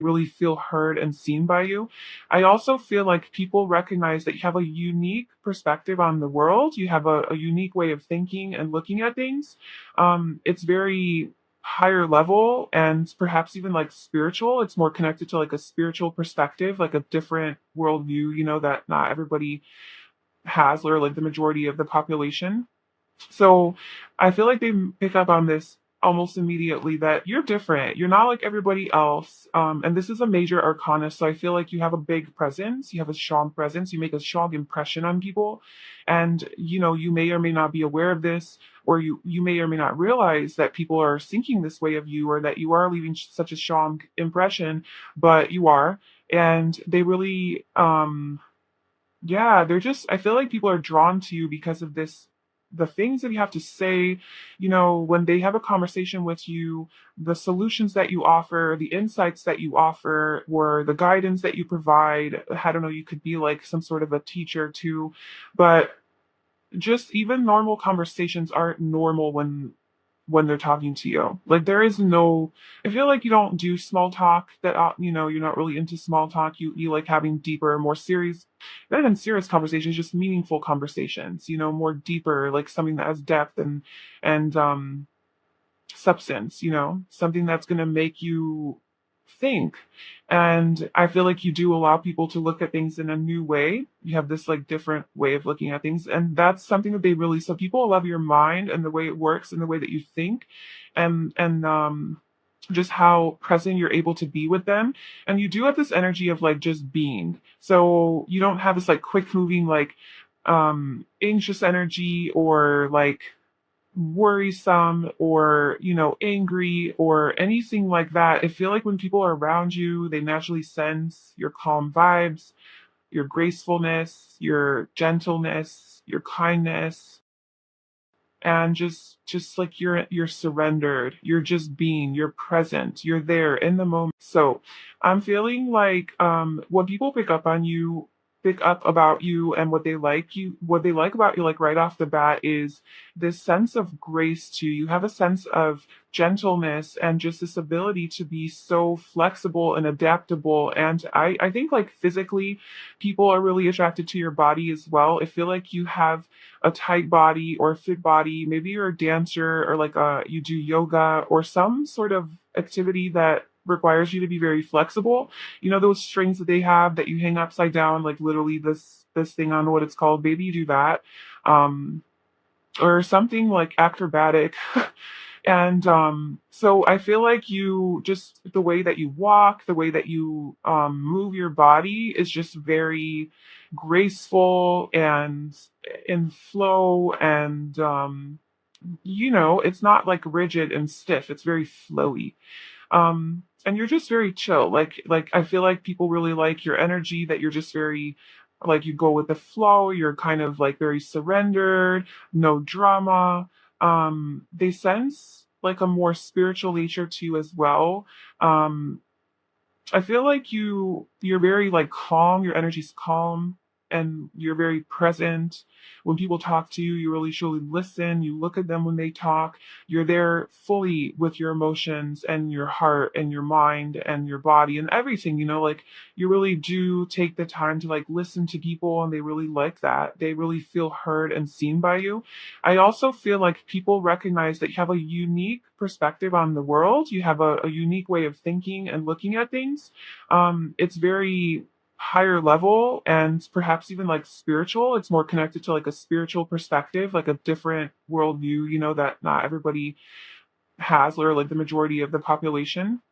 really feel heard and seen by you. I also feel like people recognize that you have a unique perspective on the world. You have a unique way of thinking and looking at things. It's very higher level and perhaps even like spiritual. It's more connected to like a spiritual perspective, like a different worldview, that not everybody has, or like the majority of the population. So I feel like they pick up on this almost immediately that you're different. You're not like everybody else. And this is a major arcana. So I feel like you have a big presence. You have a strong presence. You make a strong impression on people. And, you may or may not be aware of this, or you may or may not realize that people are thinking this way of you, or that you are leaving such a strong impression, but you are. And they really, yeah, I feel like people are drawn to you because of this, the things that you have to say, when they have a conversation with you, the solutions that you offer, the insights that you offer, or the guidance that you provide. I don't know, you could be like some sort of a teacher too, but just even normal conversations aren't normal when they're talking to you. Like there is no, I feel like you don't do small talk that, you're not really into small talk. You like having deeper, more serious, not even serious conversations, just meaningful conversations, more deeper, like something that has depth and substance, something that's going to make you think. And I feel like you do allow people to look at things in a new way. You have this like different way of looking at things. And that's something that they really, so people love your mind and the way it works and the way that you think and just how present you're able to be with them. And you do have this energy of like just being. So you don't have this like quick moving, like anxious energy, or like worrisome, or angry, or anything like that. I feel like when people are around you, they naturally sense your calm vibes, your gracefulness, your gentleness, your kindness, and just like you're surrendered, you're just being, you're present, you're there in the moment. So I'm feeling like when people pick up about you, and what they like about you, like right off the bat, is this sense of grace to you. You have a sense of gentleness and just this ability to be so flexible and adaptable. And I think like physically people are really attracted to your body as well. I feel like you have a tight body or a fit body. Maybe you're a dancer, or like you do yoga or some sort of activity that requires you to be very flexible. Those strings that they have that you hang upside down, like literally this thing, on what it's called. Maybe you do that. Or something like acrobatic. And so I feel like you just, the way that you walk, the way that you move your body is just very graceful and in flow. And it's not like rigid and stiff. It's very flowy. And you're just very chill. Like I feel like people really like your energy, that you're just very, like, you go with the flow. You're kind of like very surrendered, no drama. They sense like a more spiritual nature to you as well. Um, I feel like you're very like calm, your energy's calm, and you're very present. When people talk to you, you really truly listen. You look at them when they talk. You're there fully with your emotions and your heart and your mind and your body and everything, like you really do take the time to like listen to people, and they really like that. They really feel heard and seen by you. I also feel like people recognize that you have a unique perspective on the world. You have a unique way of thinking and looking at things. It's very higher level and perhaps even like spiritual. It's more connected to like a spiritual perspective, like a different worldview, that not everybody has, or like the majority of the population.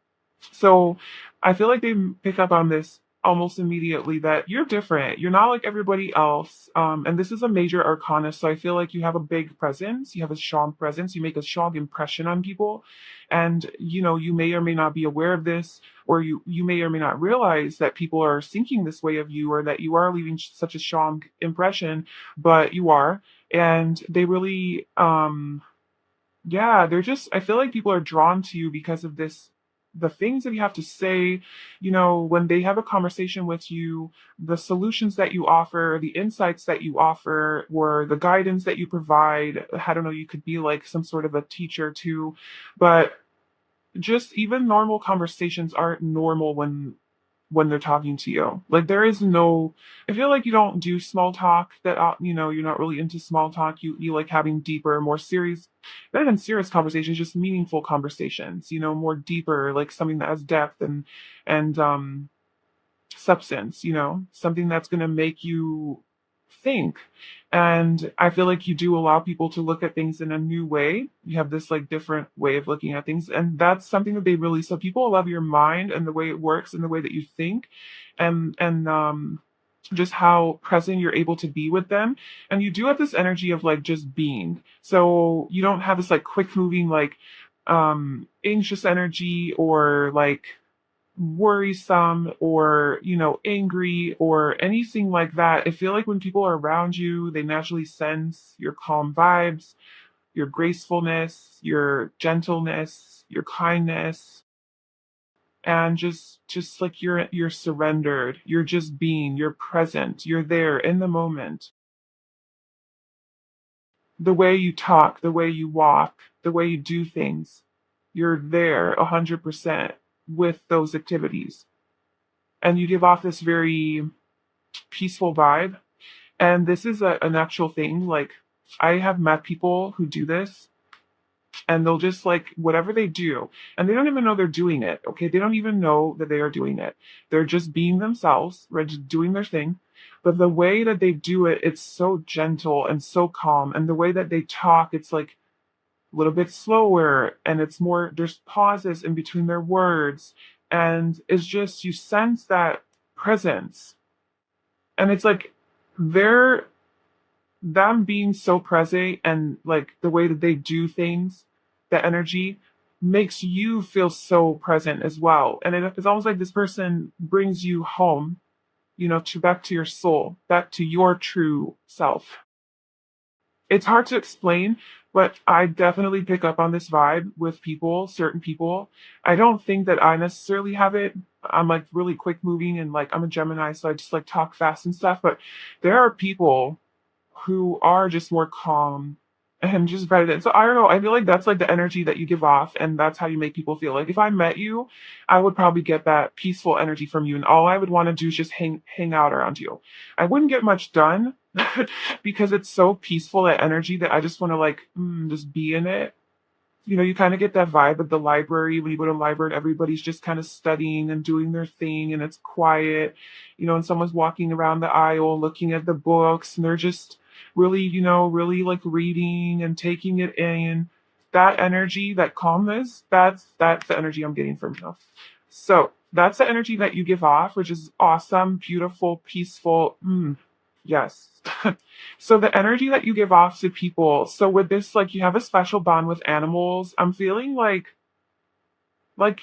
So I feel like they pick up on this almost immediately that you're different. You're not like everybody else. And this is a major arcana. So I feel like you have a big presence. You have a strong presence. You make a strong impression on people. And, you may or may not be aware of this, or you may or may not realize that people are thinking this way of you, or that you are leaving such a strong impression, but you are. And they really, yeah, I feel like people are drawn to you because of this, the things that you have to say, when they have a conversation with you, the solutions that you offer, the insights that you offer, or the guidance that you provide. I don't know, you could be like some sort of a teacher too, but just even normal conversations aren't normal when they're talking to you. Like there is no, I feel like you don't do small talk that, you're not really into small talk. You like having deeper, more serious, not even serious conversations, just meaningful conversations, more deeper, like something that has depth and substance, something that's going to make you think. And I feel like you do allow people to look at things in a new way. You have this like different way of looking at things. And that's something that they really, so people love your mind and the way it works and the way that you think and just how present you're able to be with them. And you do have this energy of like just being. So you don't have this like quick moving, like anxious energy or like worrisome or angry or anything like that. I feel like when people are around you they naturally sense your calm vibes, your gracefulness, your gentleness, your kindness, and just like you're surrendered, you're just being, you're present, you're there in the moment. The way you talk, the way you walk, the way you do things, you're there 100% with those activities, and you give off this very peaceful vibe. And this is an actual thing. Like, I have met people who do this and they'll just like whatever they do, and they don't even know they're doing it. Okay. They don't even know that they are doing it. They're just being themselves, right? Just doing their thing. But the way that they do it, it's so gentle and so calm. And the way that they talk, it's like a little bit slower and it's more, there's pauses in between their words. And it's just, you sense that presence, and it's like they're them being so present and like the way that they do things, the energy makes you feel so present as well. And it's almost like this person brings you home, to back to your soul, back to your true self. It's hard to explain, but I definitely pick up on this vibe with people, certain people. I don't think that I necessarily have it. I'm like really quick moving and like I'm a Gemini, so I just like talk fast and stuff. But there are people who are just more calm and just better than. So I don't know. I feel like that's like the energy that you give off, and that's how you make people feel. Like if I met you, I would probably get that peaceful energy from you, and all I would want to do is just hang out around you. I wouldn't get much done because it's so peaceful, that energy, that I just want to like just be in it. You kind of get that vibe at the library when you go to the library and everybody's just kind of studying and doing their thing and it's quiet, and someone's walking around the aisle looking at the books and they're just really, really like reading and taking it in. That energy, that calmness, that's the energy I'm getting from you. So that's the energy that you give off, which is awesome, beautiful, peaceful. Yes. So the energy that you give off to people. So with this, like you have a special bond with animals. I'm feeling like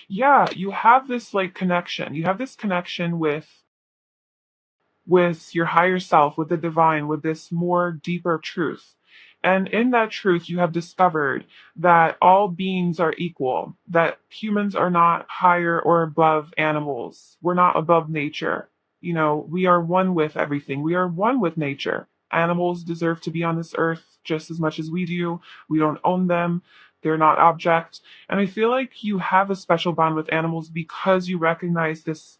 yeah, you have this like connection. You have this connection with your higher self, with the divine, with this more deeper truth. And in that truth, you have discovered that all beings are equal, that humans are not higher or above animals. We're not above nature. We are one with everything. We are one with nature. Animals deserve to be on this earth just as much as we do. We don't own them. They're not object. And I feel like you have a special bond with animals because you recognize this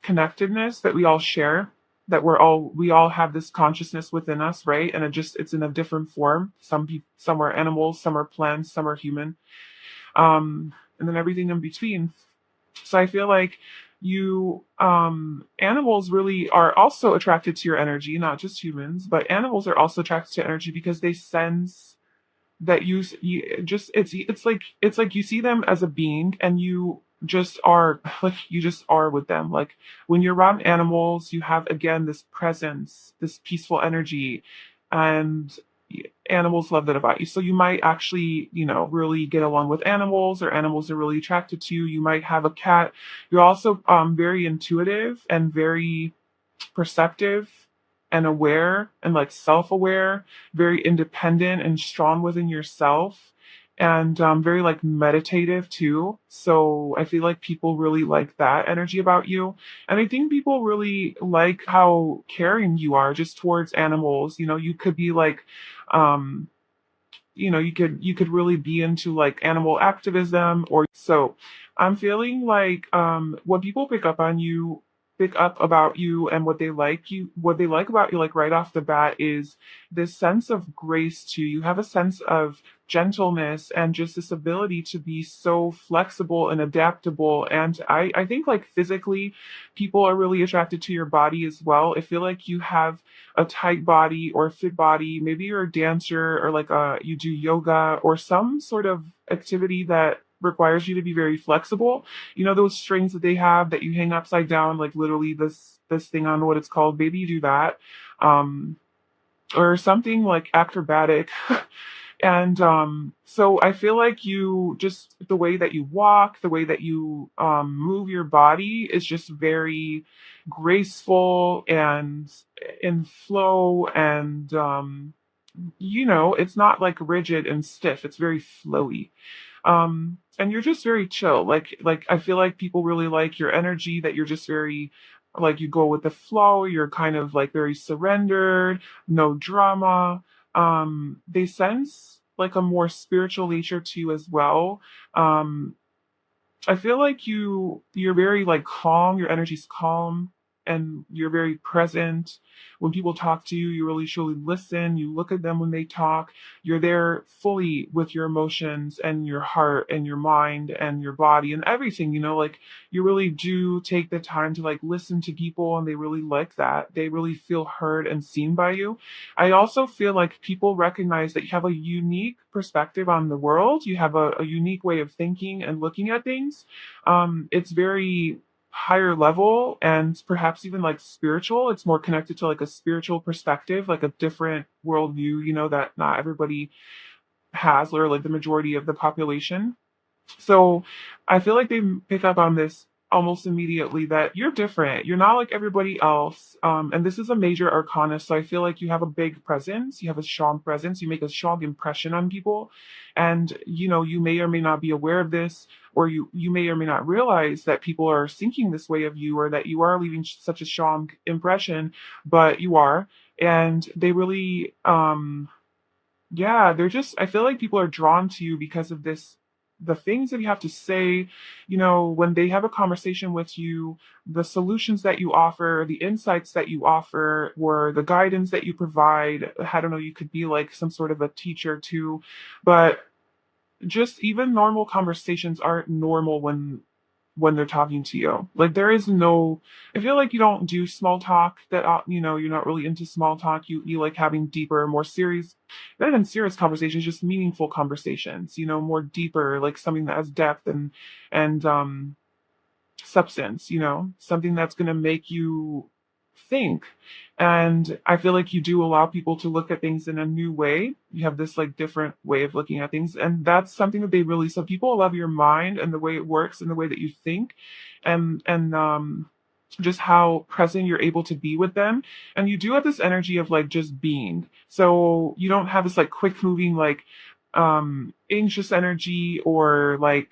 connectedness that we all share, that we all have this consciousness within us, right? And it's in a different form. Some are animals, some are plants, some are human, and then everything in between. So I feel like you animals really are also attracted to your energy, not just humans, but animals are also attracted to energy because they sense that you just it's like you see them as a being and you just are like you just are with them. Like when you're around animals you have again this presence, this peaceful energy, and animals love that about you. So you might actually really get along with animals, or animals are really attracted to you. You might have a cat. You're also very intuitive and very perceptive and aware and like self-aware, very independent and strong within yourself, and very like meditative too. So I feel like people really like that energy about you. And I think people really like how caring you are just towards animals. You could be like um you could really be into like animal activism. Or so I'm feeling like when people pick up about you, and what they like about you, like right off the bat, is this sense of grace to you. You have a sense of gentleness and just this ability to be so flexible and adaptable. And I think like physically people are really attracted to your body as well. I feel like you have a tight body or a fit body. Maybe you're a dancer, or like you do yoga or some sort of activity that requires you to be very flexible. You know those strings that they have that you hang upside down, like literally this thing, on what it's called. Maybe you do that. Um or something like acrobatic. And so I feel like you just, the way that you walk, the way that you move your body is just very graceful and in flow. And it's not like rigid and stiff, it's very flowy. And you're just very chill. Like I feel like people really like your energy, that you're just very, like, you go with the flow, you're kind of like very surrendered, no drama. They sense like a more spiritual nature to you as well. um I feel like you're very like calm, your energy's calm, and you're very present. When people talk to you, you really truly listen. You look at them when they talk. You're there fully with your emotions and your heart and your mind and your body and everything, like you really do take the time to like listen to people, and they really like that. They really feel heard and seen by you. I also feel like people recognize that you have a unique perspective on the world. You have a unique way of thinking and looking at things. It's very higher level and perhaps even like spiritual. It's more connected to like a spiritual perspective, like a different worldview, that not everybody has, or like the majority of the population. So I feel like they pick up on this almost immediately, that you're different. You're not like everybody else. And this is a major arcana. So I feel like you have a big presence. You have a strong presence. You make a strong impression on people. And, you may or may not be aware of this, or you may or may not realize that people are thinking this way of you, or that you are leaving such a strong impression, but you are. And they really, yeah, I feel like people are drawn to you because of this, the things that you have to say, when they have a conversation with you, the solutions that you offer, the insights that you offer, or the guidance that you provide. I don't know, you could be like some sort of a teacher too, but just even normal conversations aren't normal when they're talking to you. Like there is no, I feel like you don't do small talk, that you're not really into small talk. You like having deeper, more serious, not even serious conversations, just meaningful conversations, more deeper, like something that has depth and substance, something that's going to make you think. And I feel like you do allow people to look at things in a new way. You have this like different way of looking at things. And that's something that they really, so people love your mind and the way it works and the way that you think, and just how present you're able to be with them. And you do have this energy of like just being. So you don't have this like quick moving, like anxious energy, or like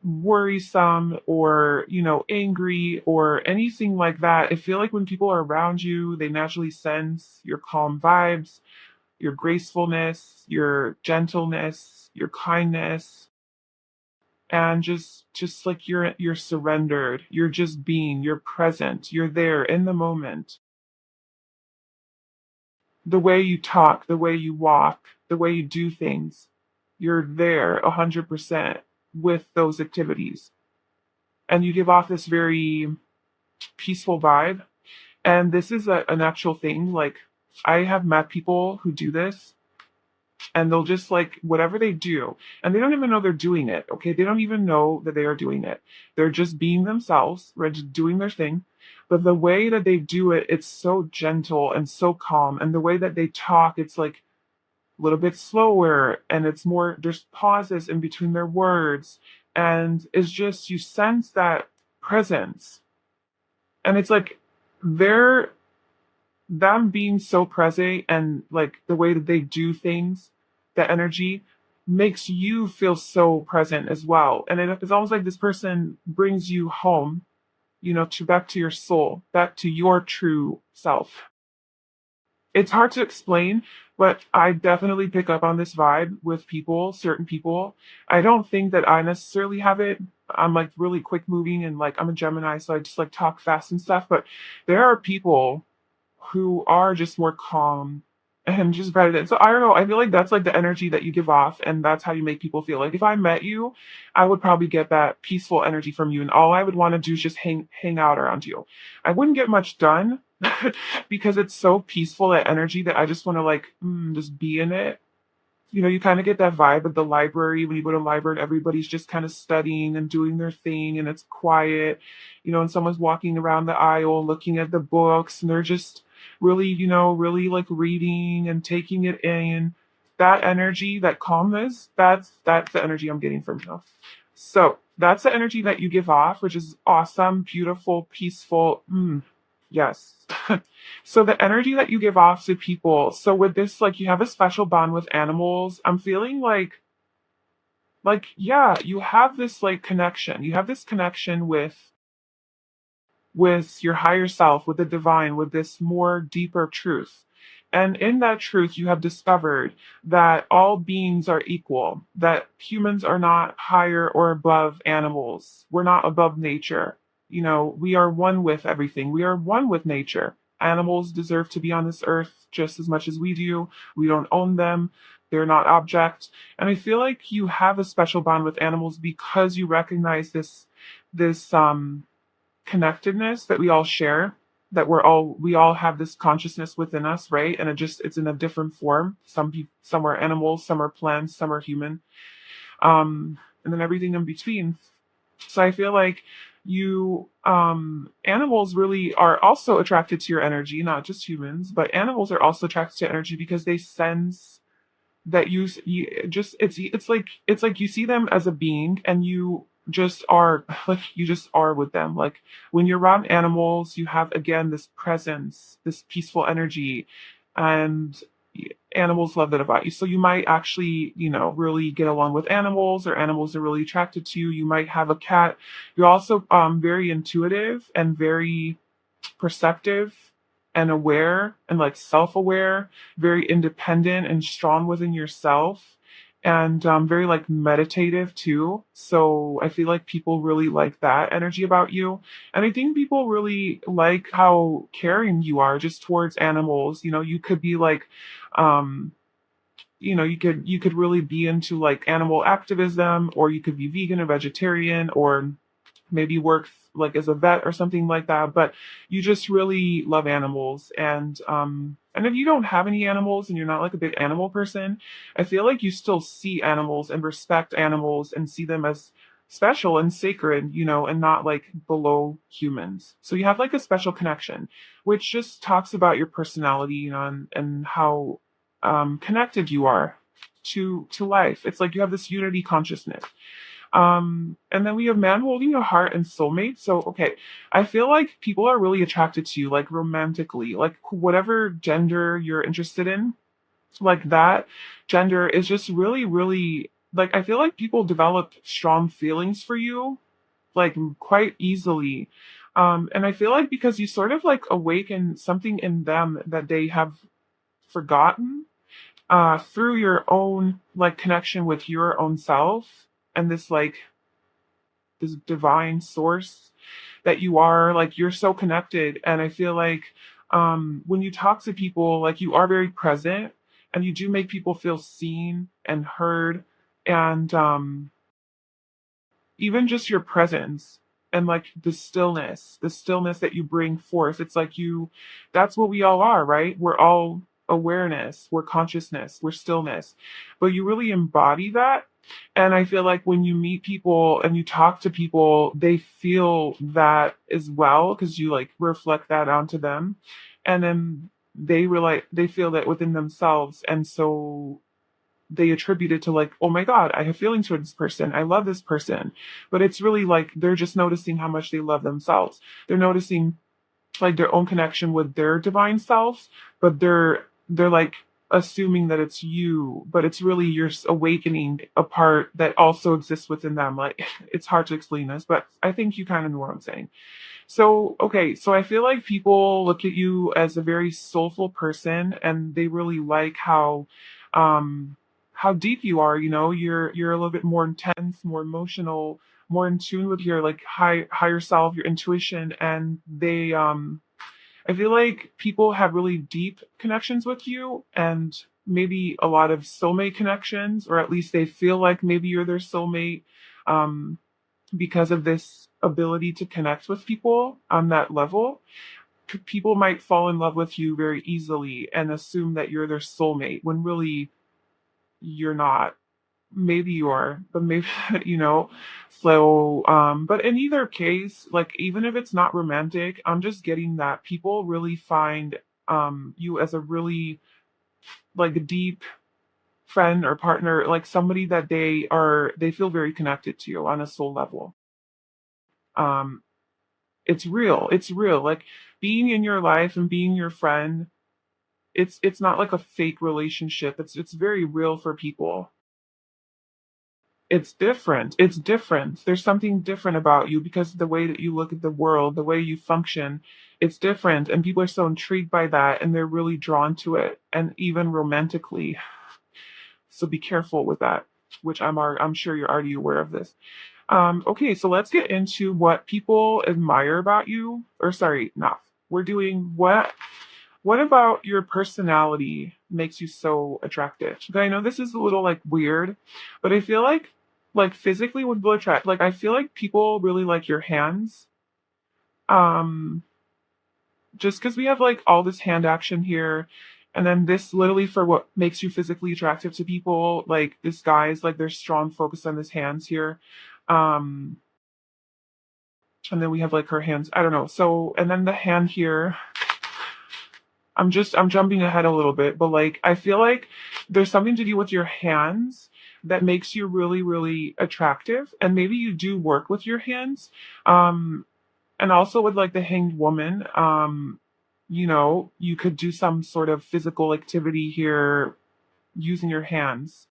worrisome, or angry, or anything like that. I feel like when people are around you, they naturally sense your calm vibes, your gracefulness, your gentleness, your kindness, and just like you're surrendered, you're just being, you're present, you're there in the moment. The way you talk, the way you walk, the way you do things, you're there 100% with those activities, and you give off this very peaceful vibe. And this is an actual thing. Like, I have met people who do this, and they'll just like whatever they do, and they don't even know they're doing it. Okay, they don't even know that they are doing it. They're just being themselves, right, just doing their thing. But the way that they do it, it's so gentle and so calm. And the way that they talk, it's like a little bit slower, and it's more, there's pauses in between their words. And it's just, you sense that presence. And it's like they're them being so present, and like the way that they do things, that energy makes you feel so present as well. And it's almost like this person brings you home, to back to your soul, back to your true self. It's hard to explain, but I definitely pick up on this vibe with people, certain people. I don't think that I necessarily have it. I'm like really quick moving and like I'm a Gemini, so I just like talk fast and stuff. But there are people who are just more calm and just better than. So I don't know. I feel like that's like the energy that you give off, and that's how you make people feel. Like if I met you, I would probably get that peaceful energy from you, and all I would want to do is just hang out around you. I wouldn't get much done because it's so peaceful that energy that I just want to like just be in it. You know, you kind of get that vibe at the library when you go to the library and everybody's just kind of studying and doing their thing and it's quiet, you know, and someone's walking around the aisle looking at the books and they're just really, you know, really like reading and taking it in. That energy, that calmness, that's the energy I'm getting from you. So that's the energy that you give off, which is awesome, beautiful, peaceful. Yes. So the energy that you give off to people. So with this, like you have a special bond with animals. I'm feeling like yeah, you have this like connection. You have this connection with your higher self, with the divine, with this more deeper truth. And in that truth, you have discovered that all beings are equal, that humans are not higher or above animals. We're not above nature. You know, we are one with everything. We are one with nature. Animals deserve to be on this earth just as much as we do. We don't own them. They're not object. And I feel like you have a special bond with animals because you recognize this connectedness that we all share, that we all have this consciousness within us, right? And it's in a different form. Some are animals, some are plants, some are human, and then everything in between. So I feel like you animals really are also attracted to your energy, not just humans, but animals are also attracted to energy because they sense that you just it's like you see them as a being and you just are like you just are with them. Like when you're around animals you have again this presence, this peaceful energy, and animals love that about you. So you might actually, you know, really get along with animals, or animals are really attracted to you. You might have a cat. You're also very intuitive and very perceptive and aware and like self-aware, very independent and strong within yourself, and very like meditative too. So I feel like people really like that energy about you. And I think people really like how caring you are just towards animals. You know, you could be like um you know, you could really be into like animal activism, or you could be vegan or vegetarian, or maybe work like as a vet or something like that, but you just really love animals. And if you don't have any animals and you're not like a big animal person, I feel like you still see animals and respect animals and see them as special and sacred, you know, and not like below humans. So you have like a special connection, which just talks about your personality, you know, and how connected you are to life. It's like you have this unity consciousness. And then we have man holding your heart and soulmate. So, okay, I feel like people are really attracted to you, like romantically, like whatever gender you're interested in, like that gender is just really, really, like, I feel like people develop strong feelings for you, like quite easily. And I feel like because you sort of like awaken something in them that they have forgotten, through your own like connection with your own self, and this divine source that you are, like you're so connected. And I feel like when you talk to people, like you are very present and you do make people feel seen and heard. And even just your presence and like the stillness that you bring forth, it's like you, that's what we all are, right? We're all awareness, we're consciousness, we're stillness, but you really embody that. And I feel like when you meet people and you talk to people, they feel that as well because you like reflect that onto them, and then they realize they feel that within themselves. And so they attribute it to like, oh my God, I have feelings for this person. I love this person. But it's really like they're just noticing how much they love themselves. They're noticing like their own connection with their divine selves, but they're like assuming that it's you, but it's really you're awakening a part that also exists within them. Like it's hard to explain this, but I think you kind of know what I'm saying. So, okay, so I feel like people look at you as a very soulful person and they really like how deep you are, you know, you're a little bit more intense, more emotional, more in tune with your like higher self, your intuition, and they I feel like people have really deep connections with you and maybe a lot of soulmate connections, or at least they feel like maybe you're their soulmate. Um because of this ability to connect with people on that level, people might fall in love with you very easily and assume that you're their soulmate when really you're not. Maybe you are, but maybe, you know. So, but in either case, like, even if it's not romantic, I'm just getting that people really find you as a really, like, deep friend or partner, like somebody that they feel very connected to you on a soul level. Um, It's real. It's real. Like being in your life and being your friend, it's not like a fake relationship. It's very real for people. It's different. It's different. There's something different about you because the way that you look at the world, the way you function, it's different. And people are so intrigued by that and they're really drawn to it. And even romantically. So be careful with that, which I'm sure you're already aware of this. Okay, so let's get into what people admire about you. Or sorry, not. We're doing what about your personality makes you so attractive? Okay, I know this is a little like weird, but I feel like physically would will attract. Like I feel like people really like your hands. Um, just because we have like all this hand action here, and then this literally for what makes you physically attractive to people. Like this guy's like there's strong focus on his hands here. Um, and then we have like her hands. I don't know. So and then the hand here. I'm jumping ahead a little bit, but like I feel like there's something to do with your hands that makes you really, really attractive. And maybe you do work with your hands. Um, and also with like the hanged woman, you know, you could do some sort of physical activity here using your hands,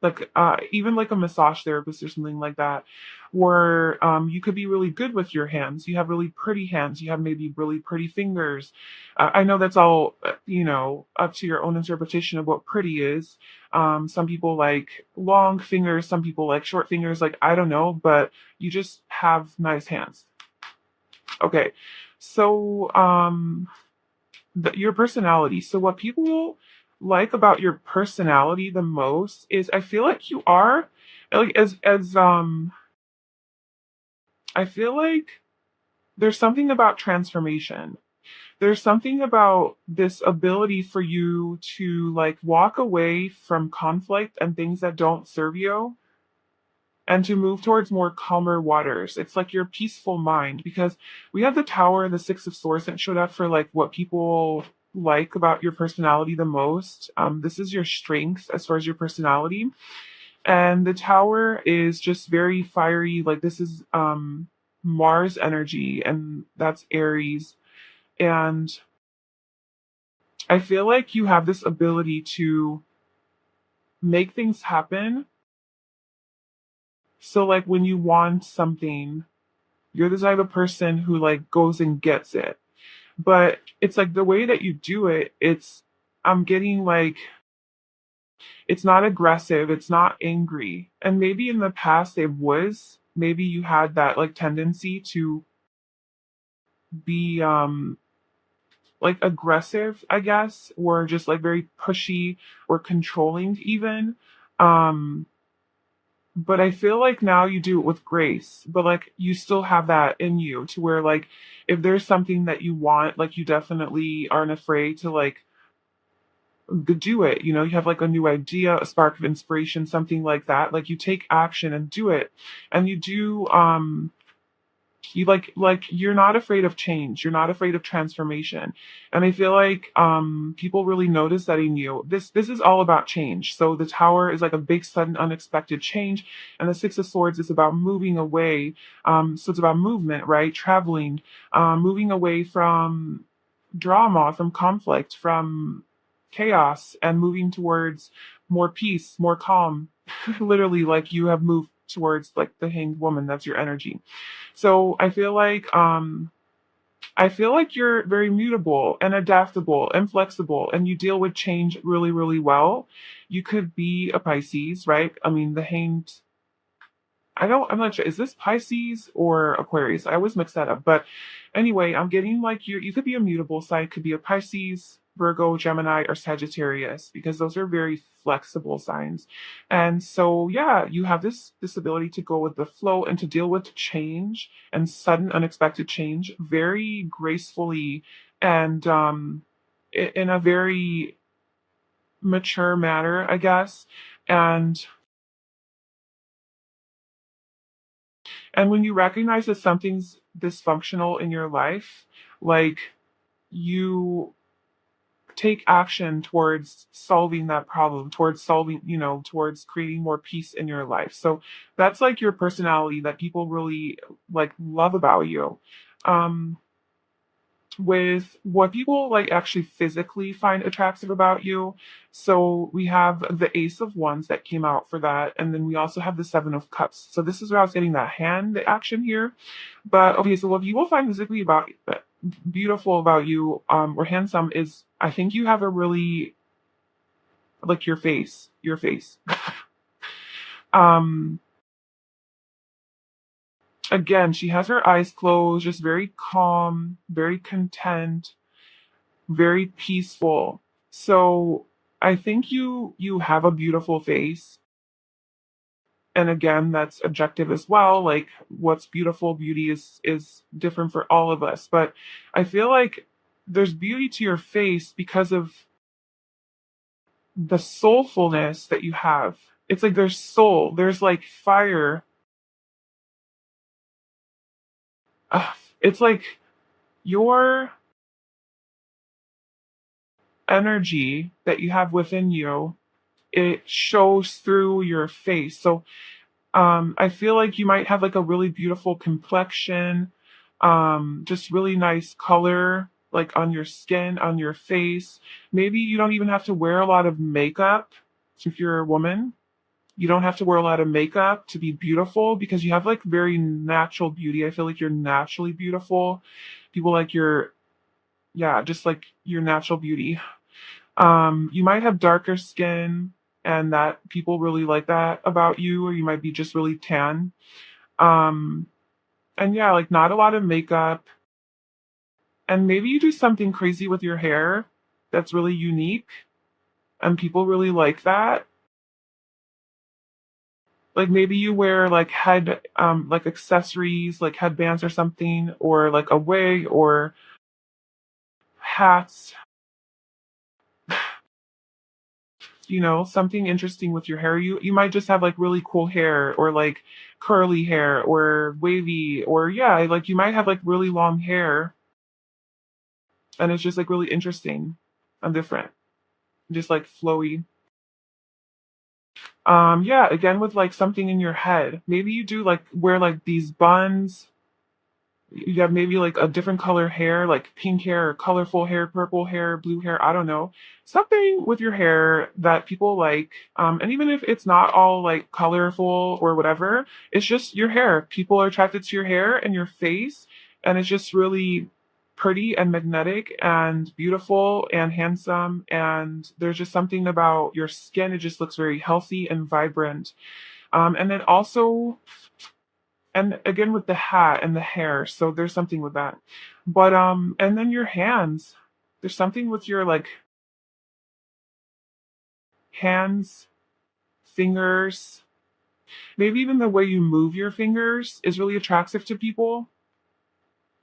like even like a massage therapist or something like that, where you could be really good with your hands. You have really pretty hands. You have maybe really pretty fingers. I know that's all you know, up to your own interpretation of what pretty is. Some people like long fingers, some people like short fingers, like I don't know, but you just have nice hands. Okay, so your personality. So what people like about your personality the most is I feel like you are like as I feel like there's something about transformation. There's something about this ability for you to like walk away from conflict and things that don't serve you and to move towards more calmer waters. It's like your peaceful mind because we have the Tower and the Six of Swords that showed up for like what people like about your personality the most. This is your strength as far as your personality. And the Tower is just very fiery. Like this is Mars energy, and that's Aries. And I feel like you have this ability to make things happen. So like when you want something, you're the type of person who like goes and gets it. But it's like the way that you do it, I'm getting like it's not aggressive, it's not angry. And maybe in the past it was. Maybe you had that like tendency to be like aggressive, I guess, or just like very pushy or controlling even. Um but I feel like now you do it with grace, but like you still have that in you to where like if there's something that you want, like you definitely aren't afraid to like do it. You know, you have like a new idea, a spark of inspiration, something like that. Like you take action and do it. And you do you like you're not afraid of change, you're not afraid of transformation, and I feel like people really notice that in you. This is all about change. So the Tower is like a big sudden unexpected change, and the Six of Swords is about moving away. So it's about movement, right? Traveling, moving away from drama, from conflict, from chaos and moving towards more peace, more calm. Literally, like you have moved towards like the hanged woman. That's your energy. So I feel like you're very mutable and adaptable and flexible, and you deal with change really, really well. You could be a Pisces, right? I mean, the hanged, I'm not sure. Is this Pisces or Aquarius? I always mix that up. But anyway, I'm getting like you could be a mutable sign, could be a Pisces, Virgo, Gemini, or Sagittarius, because those are very flexible signs. And so yeah, you have this ability to go with the flow and to deal with change and sudden unexpected change very gracefully and in a very mature manner, I guess. And And when you recognize that something's dysfunctional in your life, like you take action towards solving that problem, towards solving, towards creating more peace in your life. So that's like your personality that people really like love about you. Um, with what people like actually physically find attractive about you. So we have the Ace of Wands that came out for that, and then we also have the Seven of Cups. So this is where I was getting that hand action here. But okay, so what people find physically about beautiful about you, or handsome, is I think you have a really like your face. um, Again, she has her eyes closed, just very calm, very content, very peaceful. So I think you have a beautiful face. And again, that's objective as well. Like what's beautiful, beauty is different for all of us. But I feel like there's beauty to your face because of the soulfulness that you have. It's like there's soul, there's like fire. It's like your energy that you have within you, it shows through your face. So I feel like you might have like a really beautiful complexion, just really nice color, like on your skin, on your face. Maybe you don't even have to wear a lot of makeup if you're a woman. You don't have to wear a lot of makeup to be beautiful because you have like very natural beauty. I feel like you're naturally beautiful. People like your, yeah, just like your natural beauty. You might have darker skin and that people really like that about you, or you might be just really tan. Um, and yeah, like not a lot of makeup. And maybe you do something crazy with your hair that's really unique and people really like that. Like maybe you wear like like accessories, like headbands or something, or like a wig or hats, something interesting with your hair. You might just have like really cool hair or like curly hair or wavy or yeah, like you might have like really long hair and it's just like really interesting and different. Just like flowy. Yeah, again with like something in your head. Maybe you do like wear like these buns. You have maybe like a different color hair, like pink hair or colorful hair, purple hair, blue hair, I don't know. Something with your hair that people like. And even if it's not all like colorful or whatever, it's just your hair. People are attracted to your hair and your face, and it's just really pretty and magnetic and beautiful and handsome. And there's just something about your skin, it just looks very healthy and vibrant. And then also, and again with the hat and the hair, so there's something with that. But and then your hands, there's something with your like hands, fingers, maybe even the way you move your fingers is really attractive to people.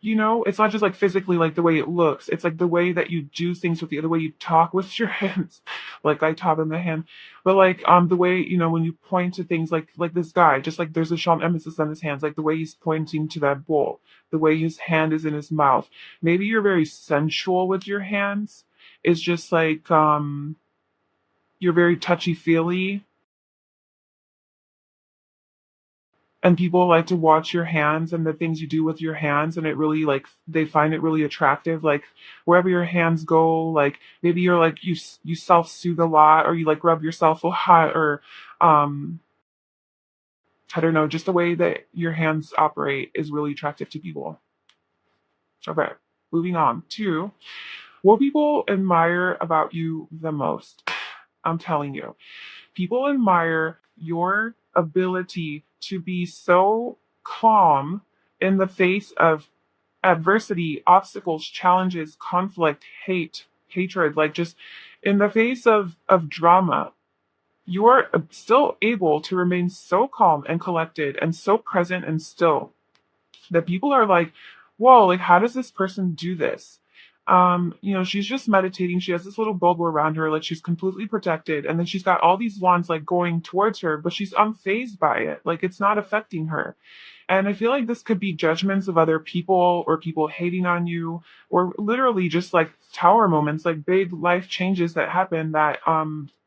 It's not just like physically like the way it looks, it's like the way that you do things with the way you talk with your hands. Like I talk in the hand, but like the way when you point to things, like this guy, just like there's a strong emphasis on his hands, like the way he's pointing to that bowl, the way his hand is in his mouth. Maybe you're very sensual with your hands. It's just like you're very touchy feely. and people like to watch your hands and the things you do with your hands, and it really like they find it really attractive, like wherever your hands go, like maybe you're like you self-soothe a lot, or you like rub yourself a lot, or um I don't know, just the way that your hands operate is really attractive to people. Okay, moving on to what people admire about you the most. I'm telling you, people admire your ability to be so calm in the face of adversity, obstacles, challenges, conflict, hatred, like just in the face of drama. You are still able to remain so calm and collected and so present and still that people are like, whoa, like how does this person do this? She's just meditating. She has this little bubble around her, like she's completely protected, and then she's got all these wands like going towards her, but she's unfazed by it. Like it's not affecting her. And I feel like this could be judgments of other people or people hating on you, or literally just like tower moments, like big life changes that happen that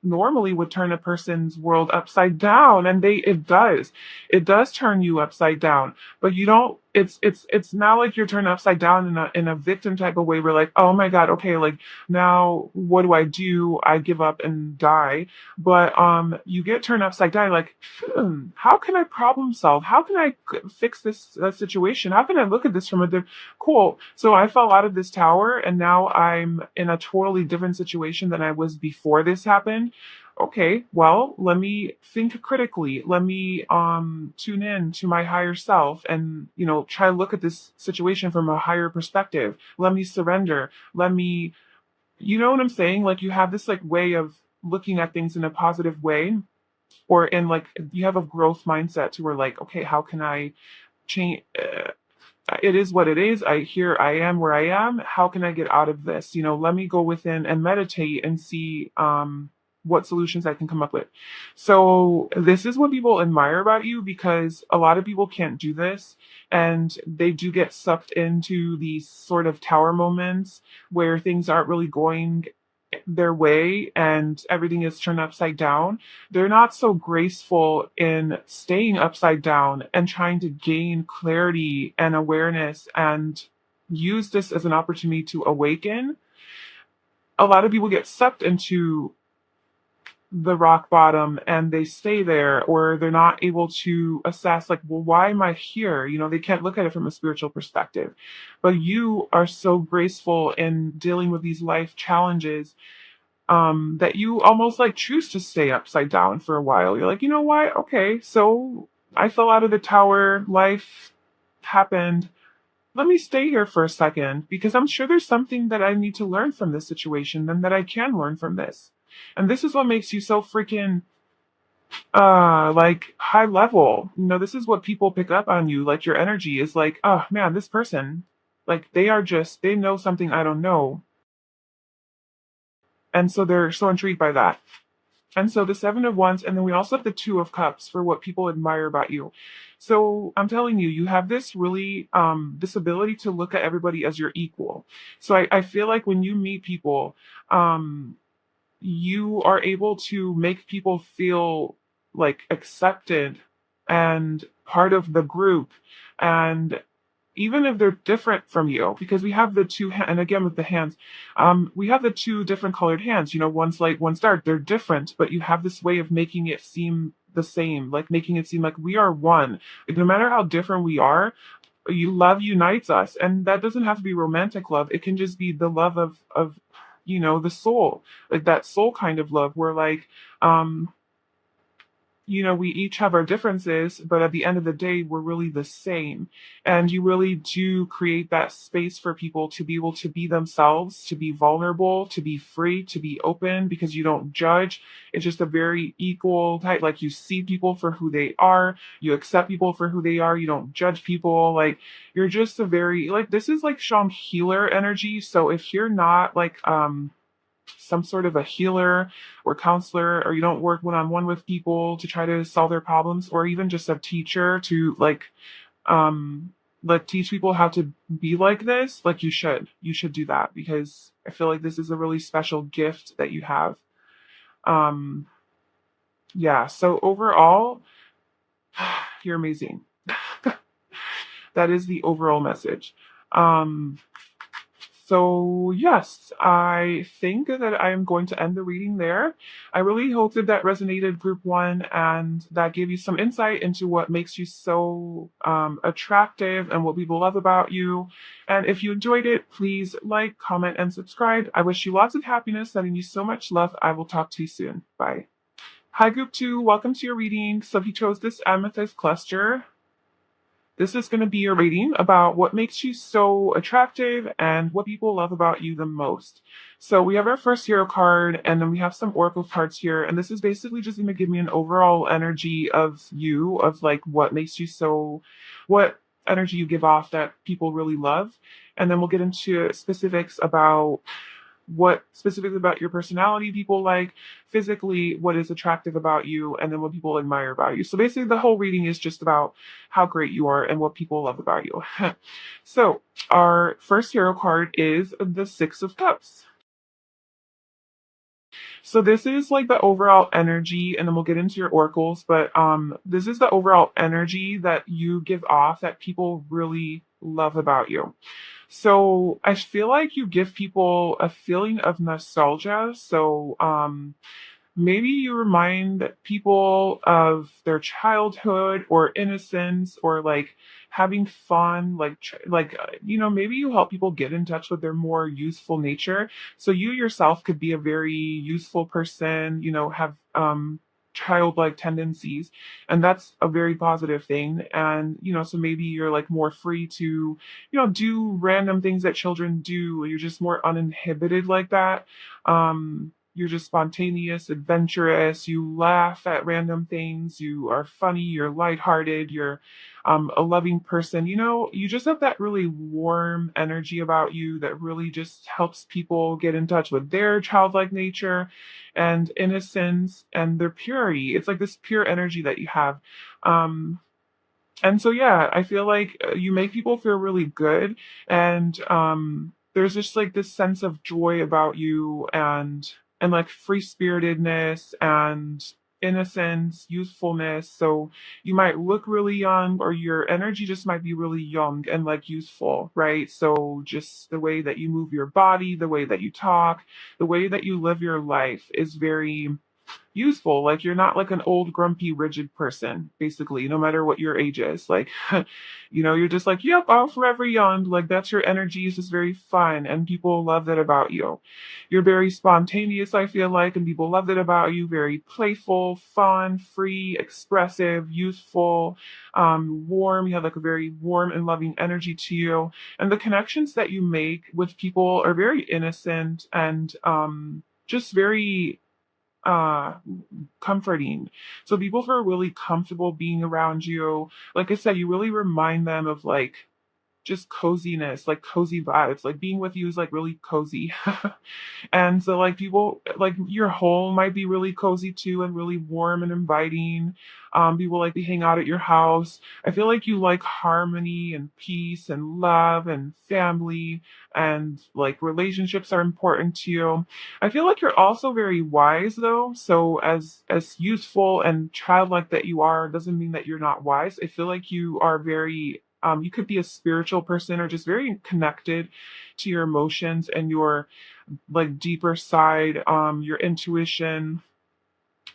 normally would turn a person's world upside down. And it does turn you upside down, but you don't, it's not like you're turned upside down in a victim type of way where like, oh my God, okay, like now what do I do? I give up and die. But you get turned upside down like, how can I problem solve? How can I fix this situation? How can I look at this from a different, cool. So I fell out of this tower and now I'm in a totally different situation than I was before this happened. Okay, well, let me think critically. Let me tune in to my higher self and, try to look at this situation from a higher perspective. Let me surrender. Let me, you know what I'm saying? Like you have this like way of looking at things in a positive way, or in like you have a growth mindset to where like, okay, how can I change? It is what it is. I am where I am. How can I get out of this? Let me go within and meditate and see what solutions I can come up with. So this is what people admire about you, because a lot of people can't do this, and they do get sucked into these sort of tower moments where things aren't really going their way and everything is turned upside down. They're not so graceful in staying upside down and trying to gain clarity and awareness and use this as an opportunity to awaken. A lot of people get sucked into the rock bottom and they stay there, or they're not able to assess like, well, why am I here? They can't look at it from a spiritual perspective. But you are so graceful in dealing with these life challenges, that you almost like choose to stay upside down for a while. You're like, you know what? Okay, so I fell out of the tower, life happened. Let me stay here for a second because I'm sure there's something that I need to learn from this situation and that I can learn from this. And this is what makes you so freaking like high level. This is what people pick up on you. Like your energy is like, oh man, this person, like they know something I don't know. And so they're so intrigued by that. And so the Seven of Wands, and then we also have the Two of Cups for what people admire about you. So I'm telling you, you have this really, this ability to look at everybody as your equal. So I feel like when you meet people, um, you are able to make people feel like accepted and part of the group. And even if they're different from you, because we have the two, and again with the hands, we have the two different colored hands. One's light, one's dark. They're different, but you have this way of making it seem the same, like making it seem like we are one. Like, no matter how different we are, love unites us, and that doesn't have to be romantic love. It can just be the love of the soul, like that soul kind of love, where like um we each have our differences, but at the end of the day, we're really the same. And you really do create that space for people to be able to be themselves, to be vulnerable, to be free, to be open, because you don't judge. It's just a very equal type. Like you see people for who they are, you accept people for who they are, you don't judge people. Like you're just a very, like, this is like Sean healer energy. So if you're not like, some sort of a healer or counselor, or you don't work one-on-one with people to try to solve their problems, or even just a teacher to um like teach people how to be like this, like you should do that, because I feel like this is a really special gift that you have. um yeah, so overall, you're amazing. That is the overall message. Um, so yes, I think that I am going to end the reading there. I really hope that that resonated group one and that gave you some insight into what makes you so attractive and what people love about you. And if you enjoyed it, please like, comment, and subscribe. I wish you lots of happiness, sending you so much love. I will talk to you soon. Bye. Hi, group two. Welcome to your reading. So if you chose this amethyst cluster, this is going to be your reading about what makes you so attractive and what people love about you the most. So we have our first hero card, and then we have some oracle cards here. And this is basically just going to give me an overall energy of you, of like what makes you so, what energy you give off that people really love. And then we'll get into specifics about what specifically about your personality people like, physically, what is attractive about you, and then what people admire about you. So basically, the whole reading is just about how great you are and what people love about you. So, our first hero card is the Six of Cups. So this is like the overall energy, and then we'll get into your oracles, but this is the overall energy that you give off that people really love about you. So I feel like you give people a feeling of nostalgia. So maybe you remind people of their childhood or innocence or like having fun, like maybe you help people get in touch with their more youthful nature. So you yourself could be a very youthful person, have childlike tendencies, and that's a very positive thing. And so maybe you're like more free to do random things that children do. You're just more uninhibited like that. You're just spontaneous, adventurous. You laugh at random things. You are funny. You're lighthearted. You're a loving person. You just have that really warm energy about you that really just helps people get in touch with their childlike nature and innocence and their purity. It's like this pure energy that you have. And so, yeah, I feel like you make people feel really good. And there's just like this sense of joy about you and like free spiritedness and innocence, youthfulness. So you might look really young, or your energy just might be really young and like youthful, right? So just the way that you move your body, the way that you talk, the way that you live your life is very useful. Like you're not like an old, grumpy, rigid person, basically, no matter what your age is. Like, you're just like, yep, I'll forever young. Like that's your energy is just very fun, and people love that about you. You're very spontaneous, I feel like, and people love that about you. Very playful, fun, free, expressive, youthful, warm. You have like a very warm and loving energy to you. And the connections that you make with people are very innocent and just very uh comforting. So people feel really comfortable being around you. Like I said, you really remind them of like just coziness, like cozy vibes. Like being with you is like really cozy. And so like people like your home might be really cozy too and really warm and inviting. People like to hang out at your house. I feel like you like harmony and peace and love and family, and like relationships are important to you. I feel like you're also very wise though. So as youthful and childlike that you are doesn't mean that you're not wise. I feel like you are very you could be a spiritual person or just very connected to your emotions and your like deeper side, your intuition,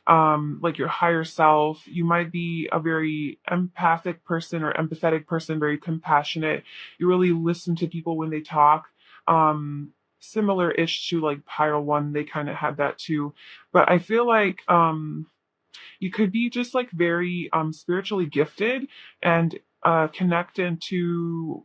like your higher self. You might be a very empathic person or empathetic person, very compassionate. You really listen to people when they talk. Similar-ish to like Pile One, they kind of had that too. But I feel like you could be just like very spiritually gifted and connected to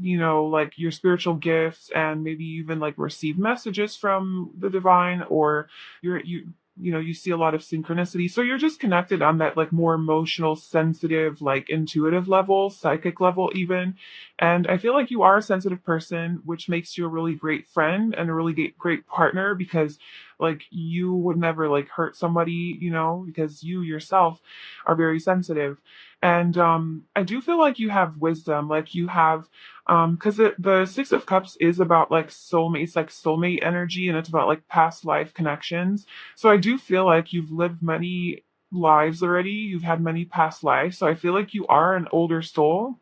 like your spiritual gifts, and maybe even like receive messages from the divine, or you see a lot of synchronicity. So you're just connected on that like more emotional, sensitive, like intuitive level, psychic level even. And I feel like you are a sensitive person, which makes you a really great friend and a really great partner, because like you would never like hurt somebody, because you yourself are very sensitive. And I do feel like you have wisdom, like you have because the Six of Cups is about like soulmates, like soulmate energy, and it's about like past life connections. So I do feel like you've lived many lives already. You've had many past lives. So I feel like you are an older soul.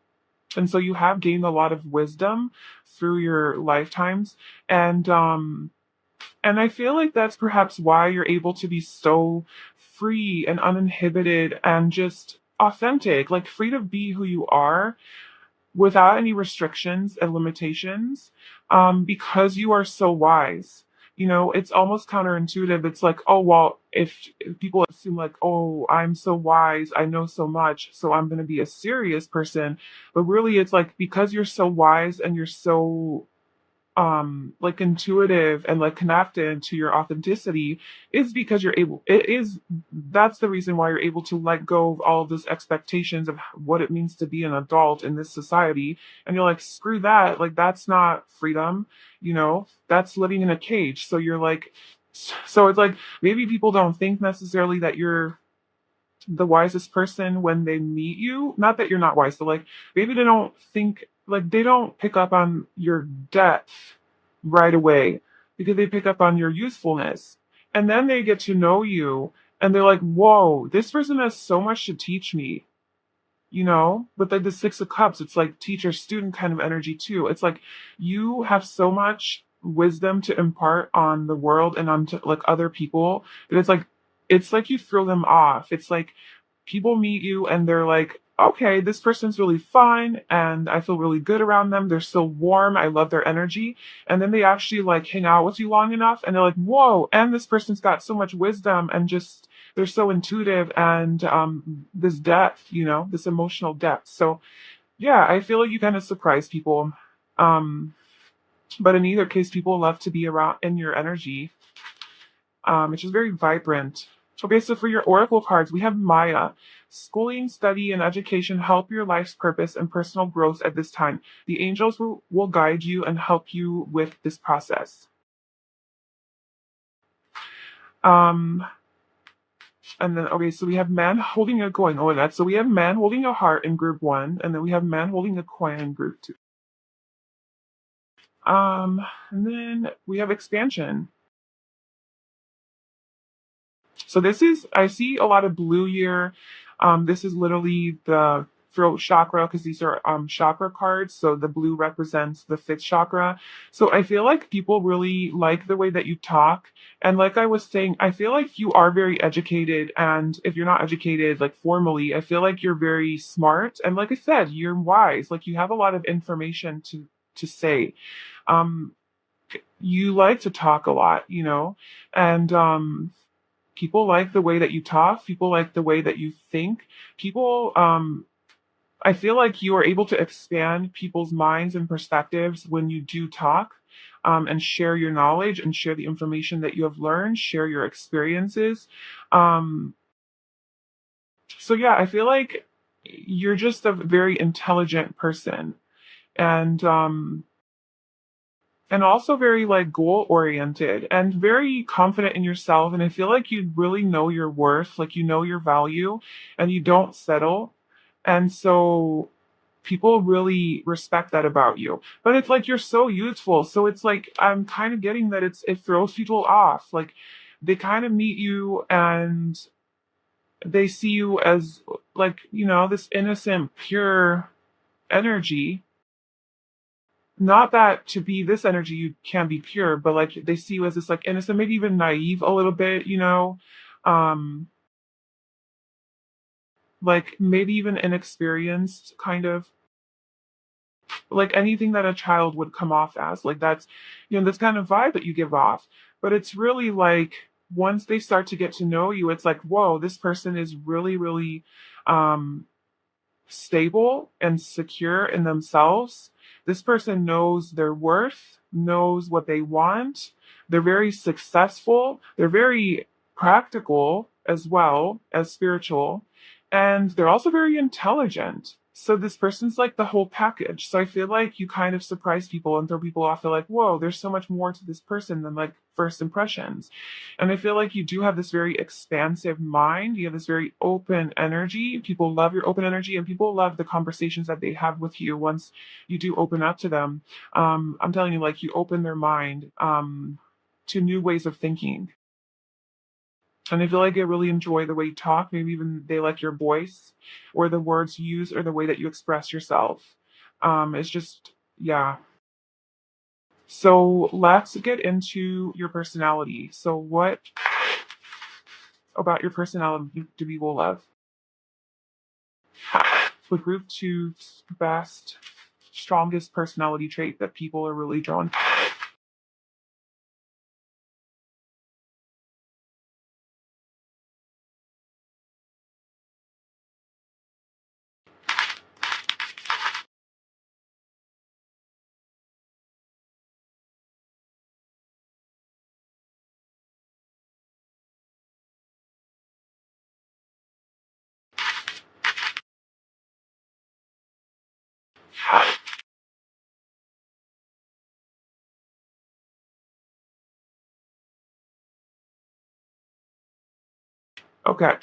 And so you have gained a lot of wisdom through your lifetimes. And and I feel like that's perhaps why you're able to be so free and uninhibited and just authentic, like free to be who you are without any restrictions and limitations, because you are so wise. You know, it's almost counterintuitive. It's like, oh, well, if people assume, like, oh, I'm so wise, I know so much, so I'm going to be a serious person. But really, it's like because you're so wise and you're so like intuitive and like connected to your authenticity is because you're able it is that's the reason why you're able to let go of all of those expectations of what it means to be an adult in this society. And you're like, screw that, like that's not freedom, that's living in a cage. So you're like, so it's like maybe people don't think necessarily that you're the wisest person when they meet you. Not that you're not wise, but like maybe they don't think, like they don't pick up on your depth right away because they pick up on your usefulness. And then they get to know you and they're like, whoa, this person has so much to teach me. But like the Six of Cups, it's like teacher student kind of energy too. It's like you have so much wisdom to impart on the world and on to like other people that it's like you throw them off. It's like people meet you and they're like, okay, this person's really fun and I feel really good around them. They're so warm. I love their energy. And then they actually like hang out with you long enough and they're like, whoa, and this person's got so much wisdom and just they're so intuitive and this depth, this emotional depth. So yeah, I feel like you kind of surprise people. Um, but in either case, people love to be around in your energy. It's just very vibrant. Okay, so for your oracle cards, we have Maya. Schooling, study, and education help your life's purpose and personal growth at this time. The angels will guide you and help you with this process. Um, and then, okay, so we have man holding a coin. Oh, that's so we have man holding a heart in group one, and then we have man holding a coin in group two. And then we have expansion. So this is, I see a lot of blue here. This is literally the throat chakra because these are chakra cards. So the blue represents the fifth chakra. So I feel like people really like the way that you talk. And like I was saying, I feel like you are very educated. And if you're not educated, like formally, I feel like you're very smart. And like I said, you're wise. Like you have a lot of information to say. Um, you like to talk a lot, and people like the way that you talk. People like the way that you think. People, I feel like you are able to expand people's minds and perspectives when you do talk, and share your knowledge and share the information that you have learned, share your experiences. Um, so yeah, I feel like you're just a very intelligent person. And also very like goal oriented and very confident in yourself. And I feel like you really know your worth, like you know your value and you don't settle. And so people really respect that about you. But it's like you're so youthful. So it's like I'm kind of getting that it throws people off. Like they kind of meet you and they see you as like, this innocent, pure energy. Not that to be this energy you can be pure, but like they see you as this like innocent, maybe even naive a little bit, um, like maybe even inexperienced, kind of like anything that a child would come off as. Like that's, this kind of vibe that you give off. But it's really like once they start to get to know you, it's like, whoa, this person is really, really, um, stable and secure in themselves. This person knows their worth, knows what they want. They're very successful. They're very practical as well as spiritual. And they're also very intelligent. So this person's like the whole package. So I feel like you kind of surprise people and throw people off. They're like, whoa, there's so much more to this person than like first impressions. And I feel like you do have this very expansive mind. You have this very open energy. People love your open energy and people love the conversations that they have with you once you do open up to them. I'm telling you, like you open their mind to new ways of thinking. And I feel like they really enjoy the way you talk. Maybe even they like your voice or the words you use or the way that you express yourself. It's just, yeah. So let's get into your personality. So, what about your personality do people love? So, group two best, strongest personality trait that people are really drawn to. Okay,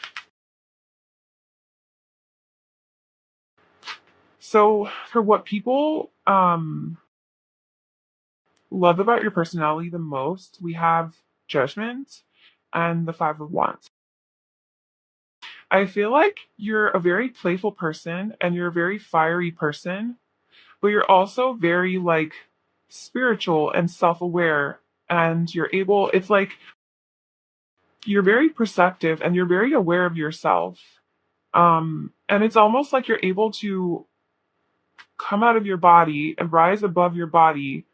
so for what people love about your personality the most, we have judgment and the five of wands. I feel like you're a very playful person and you're a very fiery person, but you're also very like spiritual and self-aware, and you're able, it's like you're very perceptive and you're very aware of yourself. And it's almost like you're able to come out of your body and rise above your body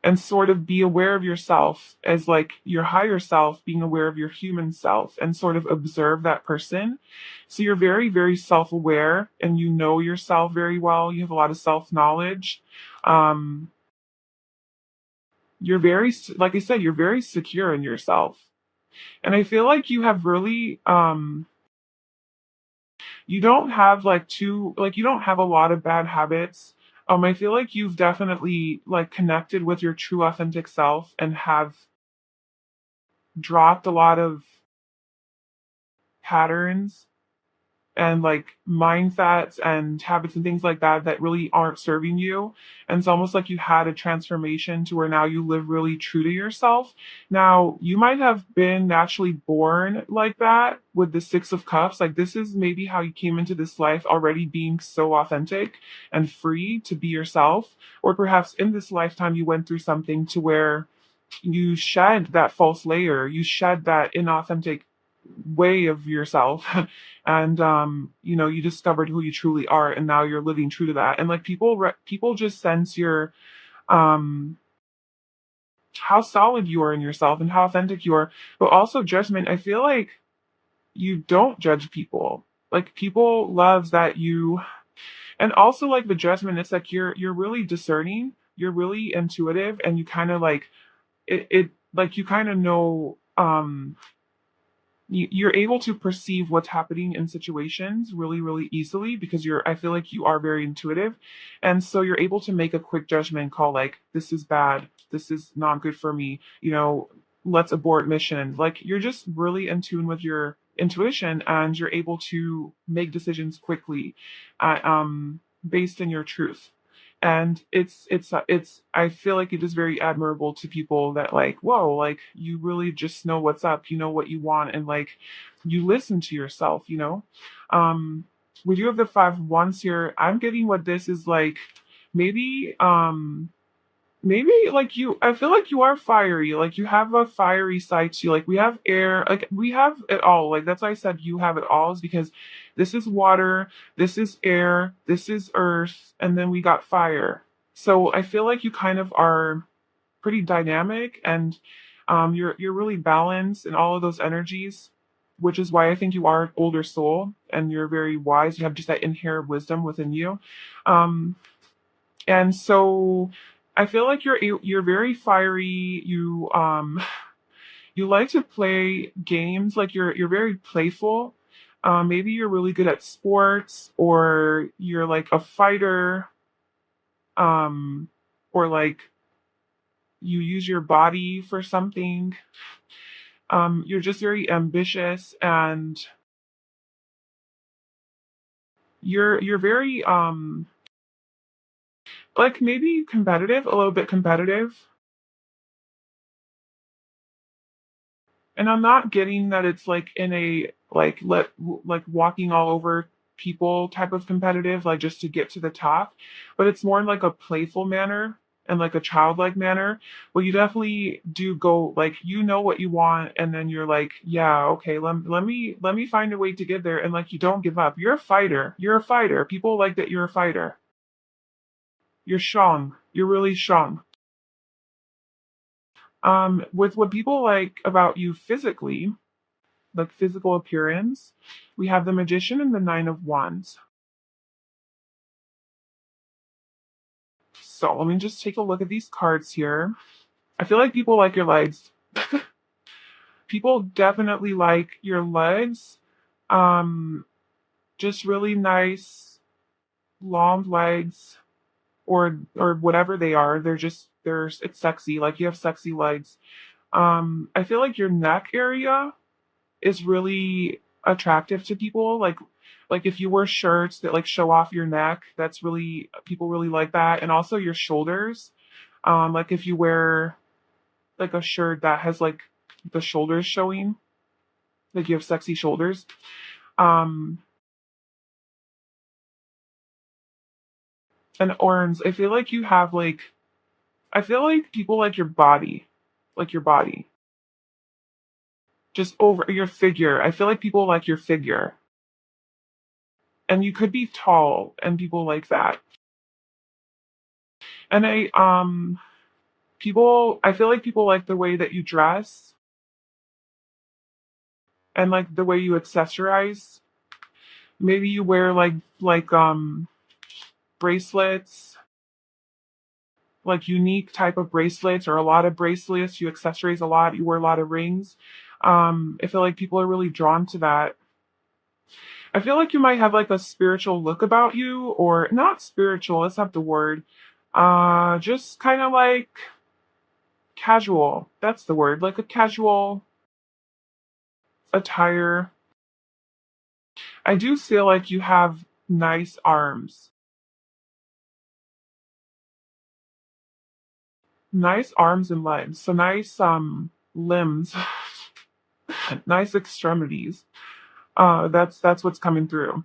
and sort of be aware of yourself as like your higher self being aware of your human self and sort of observe that person. So you're very, very self-aware and you know yourself very well. You have a lot of self-knowledge. Um, you're very, like I said, you're very secure in yourself. And I feel like you have really, you don't have like you don't have a lot of bad habits. I feel like you've definitely like connected with your true authentic self and have dropped a lot of patterns and like mindsets and habits and things like that that really aren't serving you. And it's almost like you had a transformation to where now you live really true to yourself. Now, you might have been naturally born like that with the Six of Cups. Like, this is maybe how you came into this life already being so authentic and free to be yourself. Or perhaps in this lifetime, you went through something to where you shed that false layer, you shed that inauthentic way of yourself and you discovered who you truly are and now you're living true to that. And like people just sense your um how solid you are in yourself and how authentic you are. But also judgment, I feel like you don't judge people. Like people loves that you, and also like the judgment, it's like you're really discerning, you're really intuitive, and you kind of like it like you kind of know you're able to perceive what's happening in situations really, really easily because I feel like you are very intuitive. And so you're able to make a quick judgment call like, this is bad, this is not good for me, let's abort mission. Like you're just really in tune with your intuition and you're able to make decisions quickly, based in your truth. And it's I feel like it is very admirable to people that like, whoa, like you really just know what's up, you know what you want, and like you listen to yourself. um we do have the five wands here. I'm getting what this is like. Maybe maybe like you, I feel like you are fiery, like you have a fiery side to you. Like we have air, like we have it all. Like that's why I said you have it all, is because this is water, this is air, this is earth, and then we got fire. So I feel like you kind of are pretty dynamic, and you're really balanced in all of those energies, which is why I think you are an older soul and you're very wise. You have just that inherent wisdom within you. Um, and so I feel like you're very fiery. You like to play games, like you're very playful. Maybe you're really good at sports, or you're like a fighter, um, or like you use your body for something. You're just very ambitious, and you're very like maybe competitive, a little bit competitive. And I'm not getting that it's like in a like walking all over people type of competitive, like just to get to the top, but it's more in like a playful manner and like a childlike manner. Well, you definitely do go like you know what you want, and then you're like, yeah, okay, let me find a way to get there, and like you don't give up. You're a fighter. You're a fighter. People like that you're a fighter. You're strong. You're really strong. With what people like about you physically, like physical appearance, we have the Magician and the Nine of Wands. So let me just take a look at these cards here. I feel like people like your legs. People definitely like your legs. Um, just really nice long legs, or whatever they are. They're it's sexy. Like you have sexy legs. I feel like your neck area is really attractive to people. Like if you wear shirts that like show off your neck, that's really people really like that. And also your shoulders. Like if you wear like a shirt that has like the shoulders showing, like you have sexy shoulders. Um and arms, I feel like you have like I feel like people like your body. Like your body. Just over your figure. I feel like people like your figure. And you could be tall and people like that. And I feel like people like the way that you dress and like the way you accessorize. Maybe you wear like bracelets, like unique type of bracelets or a lot of bracelets. You accessorize a lot, you wear a lot of rings. I feel like people are really drawn to that. I feel like you might have like a spiritual look about you, or not spiritual, let's have the word. Just kind of like casual. That's the word. Like a casual attire. I do feel like you have nice arms. Nice arms and legs. So nice limbs, nice extremities. That's what's coming through.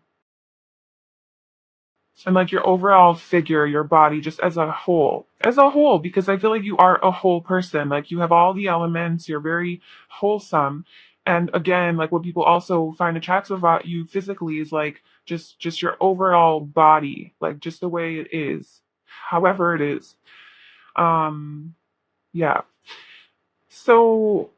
And like your overall figure, your body, just as a whole. As a whole, because I feel like you are a whole person. Like you have all the elements, you're very wholesome. And again, like what people also find attractive about you physically is like just your overall body, like just the way it is. However it is. Um yeah. So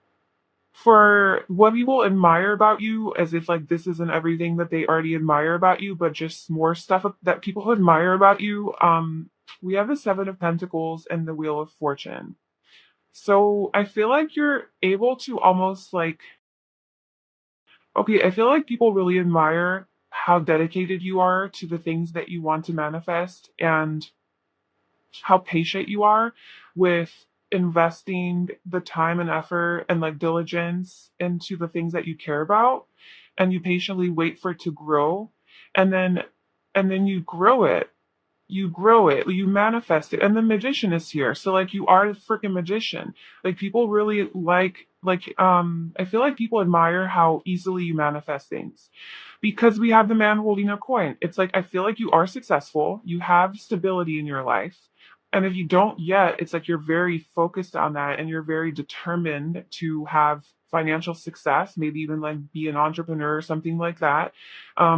for what people admire about you, as if like this isn't everything that they already admire about you, but just more stuff that people admire about you, we have the Seven of Pentacles and the Wheel of Fortune. So I feel like you're able to almost like, okay, I feel like people really admire how dedicated you are to the things that you want to manifest, and how patient you are with investing the time and effort and like diligence into the things that you care about, and you patiently wait for it to grow, and then you grow it, you manifest it, and the magician is here. So like you are a freaking magician. Like people really I feel like people admire how easily you manifest things, because we have the man holding a coin. It's like I feel like you are successful, you have stability in your life. And if you don't yet, it's like you're very focused on that and you're very determined to have financial success, maybe even like be an entrepreneur or something like that.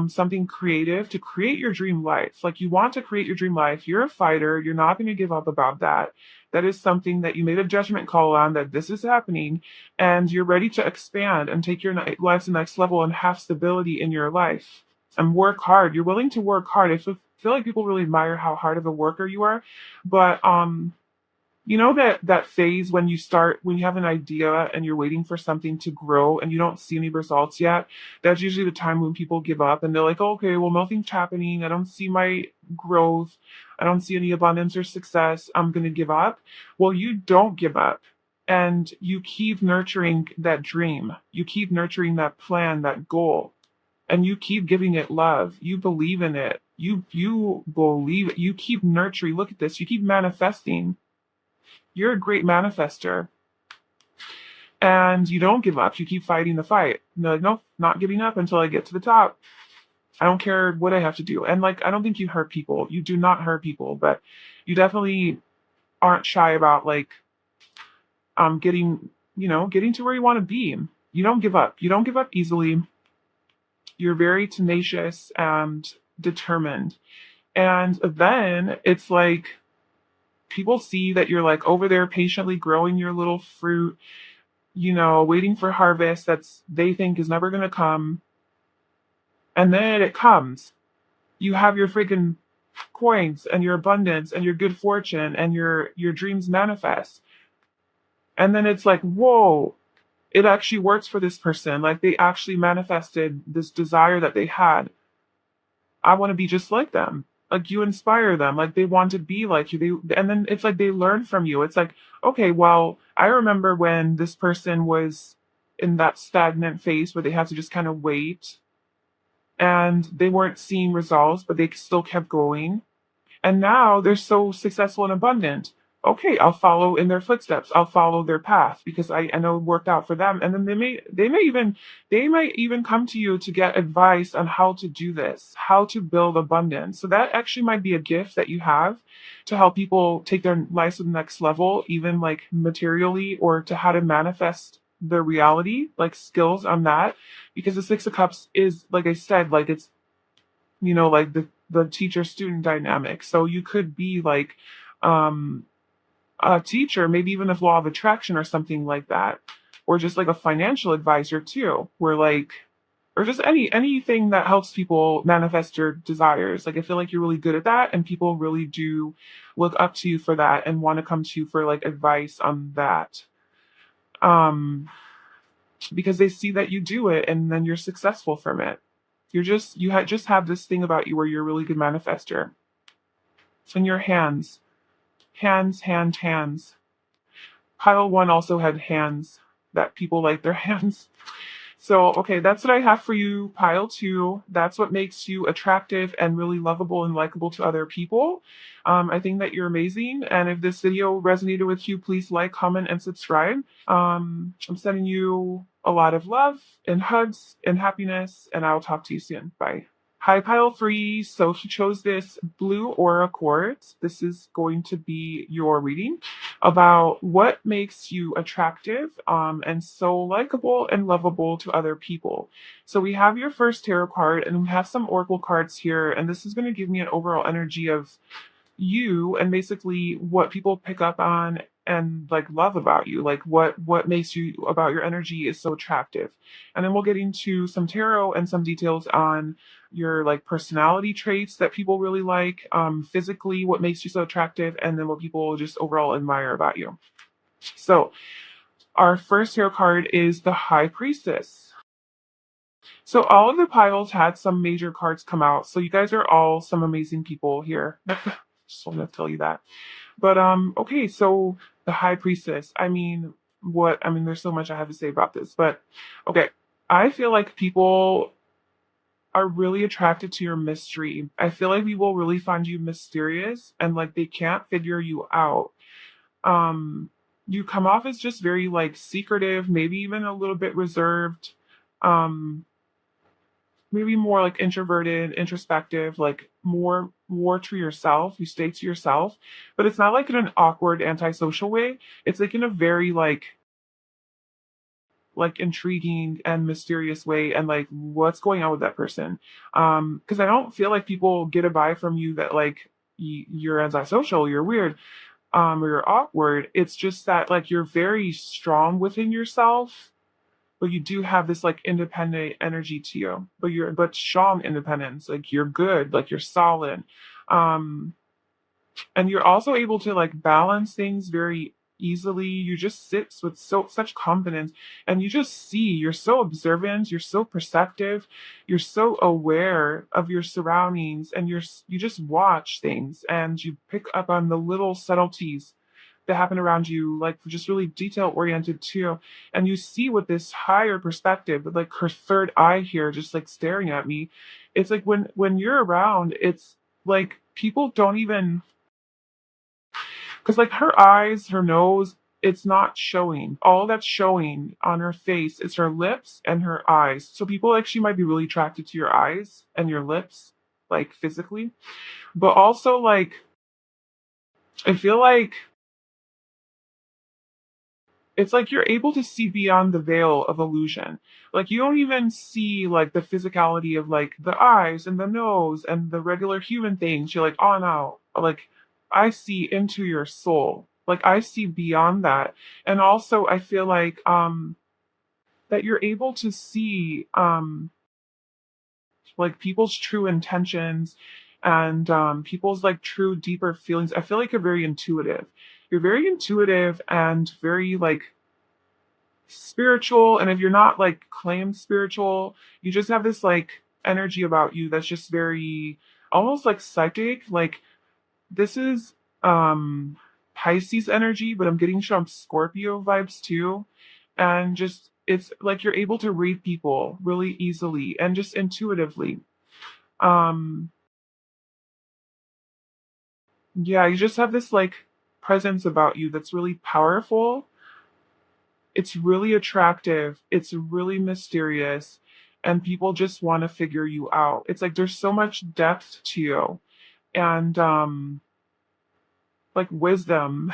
Something creative to create your dream life. Like you want to create your dream life. You're a fighter. You're not going to give up about that. That is something that you made a judgment call on, that this is happening, and you're ready to expand and take your life to the next level and have stability in your life and work hard. You're willing to work hard. I feel like people really admire how hard of a worker you are. But you know that phase when you have an idea and you're waiting for something to grow and you don't see any results yet. That's usually the time when people give up and they're like, okay, well, nothing's happening. I don't see my growth. I don't see any abundance or success. I'm gonna give up. Well, you don't give up. And you keep nurturing that dream. You keep nurturing that plan, that goal, and you keep giving it love. You believe in it. You believe it. You keep nurturing. Look at this. You keep manifesting. You're a great manifester. and you don't give up. You keep fighting the fight. No, no, not giving up until I get to the top. I don't care what I have to do. And like, I don't think you hurt people. You do not hurt people, but you definitely aren't shy about like getting, getting to where you want to be. You don't give up. You don't give up easily. You're very tenacious and determined. And then it's like people see that you're like over there patiently growing your little fruit, waiting for harvest that's they think is never going to come. And then it comes. You have your freaking coins and your abundance and your good fortune and your dreams manifest. And then it's like, whoa, it actually works for this person. Like they actually manifested this desire that they had. I want to be just like them. Like you inspire them. Like they want to be like you. And then it's like they learn from you. It's like, okay, well, I remember when this person was in that stagnant phase where they had to just kind of wait and they weren't seeing results, but they still kept going. And now they're so successful and abundant. Okay, I'll follow in their footsteps. I'll follow their path because I know it worked out for them. And then they might even come to you to get advice on how to do this, how to build abundance. So that actually might be a gift that you have to help people take their lives to the next level, even like materially, or to how to manifest their reality, like skills on that. Because the Six of Cups is, like I said, like it's like the teacher student dynamic. So you could be like um a teacher, maybe even of law of attraction or something like that, or just like a financial advisor too, where like or just anything that helps people manifest their desires. Like I feel like you're really good at that and people really do look up to you for that and want to come to you for like advice on that. Um because they see that you do it and then you're successful from it. Just have this thing about you where you're a really good manifester. In your hands, hands. Pile one also had hands that people like their hands. So, okay, that's what I have for you. Pile two, that's what makes you attractive and really lovable and likable to other people. I think that you're amazing. And if this video resonated with you, please like, comment, and subscribe. I'm sending you a lot of love and hugs and happiness, and I'll talk to you soon. Bye. Hi, pile three. So he chose this blue aura quartz. This is going to be your reading about what makes you attractive and so likable and lovable to other people. So we have your first tarot card and we have some oracle cards here, and this is going to give me an overall energy of you and basically what people pick up on and like love about you, like what makes you about your energy is so attractive. And then we'll get into some tarot and some details on your like personality traits that people really like, physically what makes you so attractive, and then what people just overall admire about you. So our first tarot card is the High Priestess. So all of the piles had some major cards come out, so you guys are all some amazing people here. Just want to tell you that. But okay, so the High Priestess. There's so much I have to say about this, but okay. I feel like people are really attracted to your mystery. I feel like people really find you mysterious and like they can't figure you out. Um you come off as just very like secretive, maybe even a little bit reserved. Um Maybe more like introverted, introspective, like more to yourself. You stay to yourself, but it's not like in an awkward, antisocial way. It's like in a very like intriguing and mysterious way, and like what's going on with that person. Because I don't feel like people get a vibe from you that like you're antisocial, you're weird, or you're awkward. It's just that like you're very strong within yourself, but you do have this like independent energy to you, but strong independence. Like you're good, like you're solid. Um, and you're also able to like balance things very easily. You just sit with such confidence, and you just see. You're so observant, you're so perceptive, you're so aware of your surroundings, and you just watch things and you pick up on the little subtleties that happen around you, like just really detail oriented too. And you see with this higher perspective, like her third eye here, just like staring at me. It's like when you're around, it's like people don't even, because like her eyes, her nose, it's not showing. All that's showing on her face is her lips and her eyes. So people actually might be really attracted to your eyes and your lips, like physically. But also like I feel like it's like you're able to see beyond the veil of illusion. Like you don't even see like the physicality of like the eyes and the nose and the regular human things. You're like, oh no. Like I see into your soul. Like I see beyond that. And also I feel like that you're able to see like people's true intentions and people's like true deeper feelings. I feel like you're very intuitive. You're very intuitive and very like spiritual, and if you're not like claimed spiritual, you just have this like energy about you that's just very almost like psychic. Like this is Pisces energy, but I'm getting some Scorpio vibes too. And just it's like you're able to read people really easily and just intuitively. um yeah, you just have this like presence about you that's really powerful. It's really attractive. It's really mysterious. And people just want to figure you out. It's like there's so much depth to you and like wisdom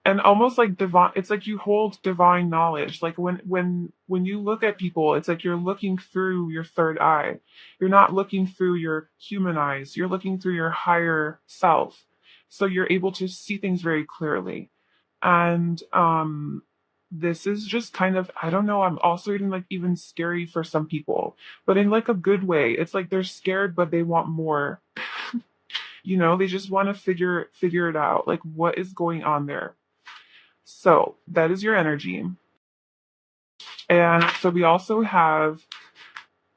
and almost like divine. It's like you hold divine knowledge. Like when you look at people, it's like you're looking through your third eye. You're not looking through your human eyes. You're looking through your higher self. So you're able to see things very clearly. And this is just kind of, I don't know, I'm also even like even scary for some people, but in like a good way. It's like they're scared but they want more. They just want to figure it out, like what is going on there. So that is your energy. And so we also have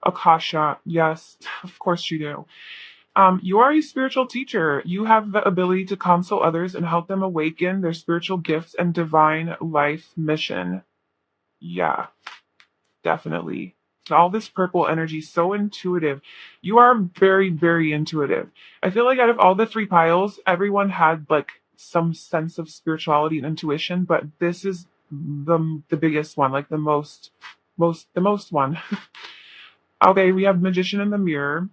Akasha. Yes, of course you do. You are a spiritual teacher. You have the ability to counsel others and help them awaken their spiritual gifts and divine life mission. Yeah, definitely. All this purple energy, so intuitive. You are very, very intuitive. I feel like out of all the three piles, everyone had like some sense of spirituality and intuition, but this is the biggest one, like the most one. Okay, we have magician in the mirror,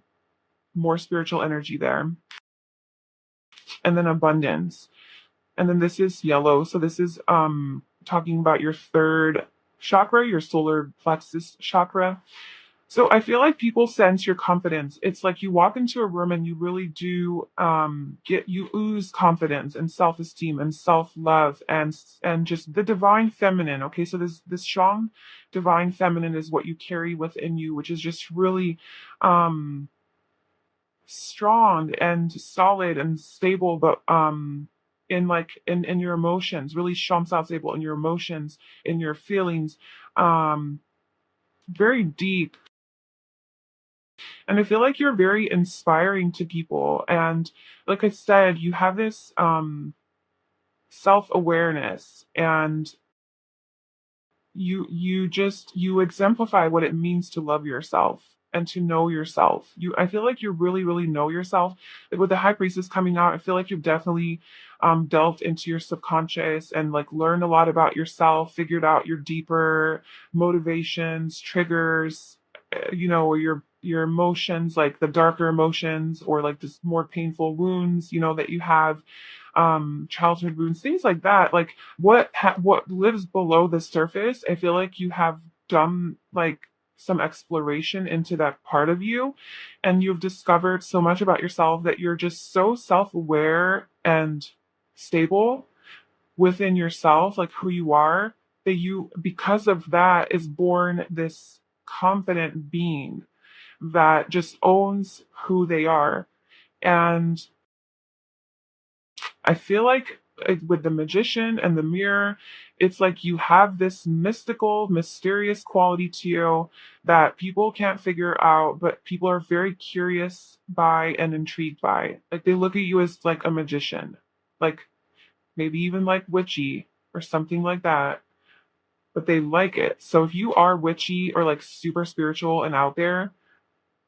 more spiritual energy there, and then abundance. And then this is yellow. So this is talking about your third chakra, your solar plexus chakra. So I feel like people sense your confidence. It's like you walk into a room and you really do you ooze confidence and self-esteem and self-love and just the divine feminine. Okay, so this strong divine feminine is what you carry within you, which is just really um strong and solid and stable, but in like in your emotions, really strong, solid, stable in your emotions, in your feelings, um, very deep. And I feel like you're very inspiring to people. And like I said, you have this self-awareness and you exemplify what it means to love yourself and to know yourself. I feel like you really know yourself. Like with the high priestess coming out, I feel like you've definitely delved into your subconscious and like learned a lot about yourself, figured out your deeper motivations, triggers, or your emotions, like the darker emotions or like just more painful wounds, that you have, childhood wounds, things like that. Like what lives below the surface, I feel like you have done like some exploration into that part of you, and you've discovered so much about yourself that you're just so self-aware and stable within yourself, like who you are, that you, because of that, is born this confident being that just owns who they are. And I feel like with the magician and the mirror, it's like you have this mystical, mysterious quality to you that people can't figure out, but people are very curious by and intrigued by. Like they look at you as like a magician, like maybe even like witchy or something like that, but they like it. So if you are witchy or like super spiritual and out there,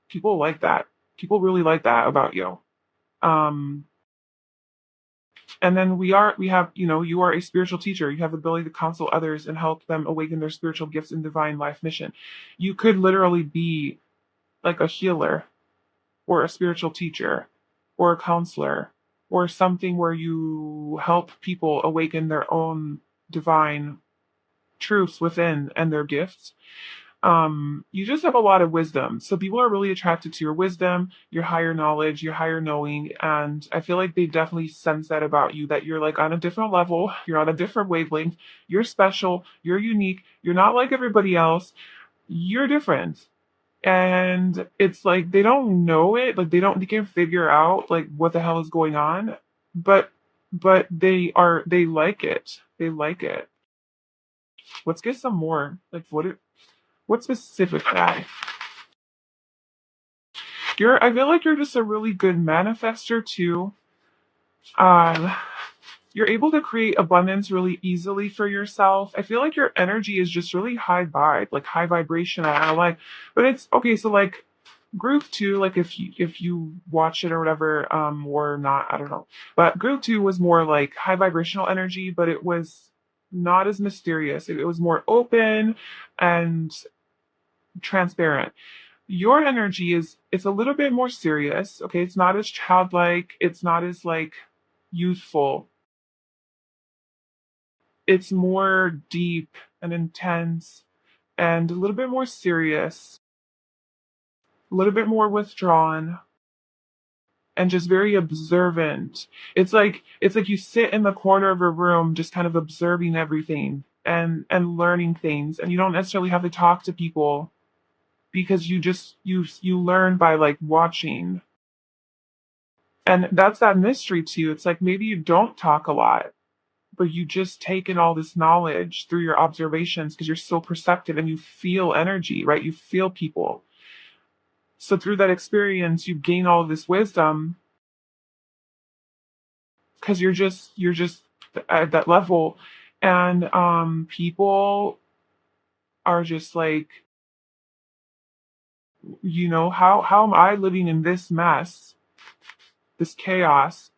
people like that. People really like that about you. Um, And then we have, you are a spiritual teacher. You have the ability to counsel others and help them awaken their spiritual gifts and divine life mission. You could literally be like a healer or a spiritual teacher or a counselor or something where you help people awaken their own divine truths within and their gifts. You just have a lot of wisdom. So people are really attracted to your wisdom, your higher knowledge, your higher knowing. And I feel like they definitely sense that about you, that you're like on a different level, you're on a different wavelength, you're special, you're unique, you're not like everybody else, you're different. And it's like they don't know it, like they can't figure out like what the hell is going on, but they like it. They like it. Let's get some more. Like what specific that? I feel like you're just a really good manifester too. Um, you're able to create abundance really easily for yourself. I feel like your energy is just really high vibe, like high vibration. I like, but it's okay. So like group two, like if you watch it or whatever, or not, I don't know. But group two was more like high vibrational energy, but it was not as mysterious. It was more open and transparent. Your energy is it's a little bit more serious. Okay, it's not as childlike, it's not as like youthful. It's more deep and intense and a little bit more serious, a little bit more withdrawn and just very observant. It's like you sit in the corner of a room just kind of observing everything and learning things, and you don't necessarily have to talk to people because you learn by like watching. And that's that mystery to you. It's like maybe you don't talk a lot, but you just take in all this knowledge through your observations because you're so perceptive and you feel energy, right? You feel people. So through that experience, you gain all this wisdom because you're just at that level. And people are just like, how am I living in this mess, this chaos?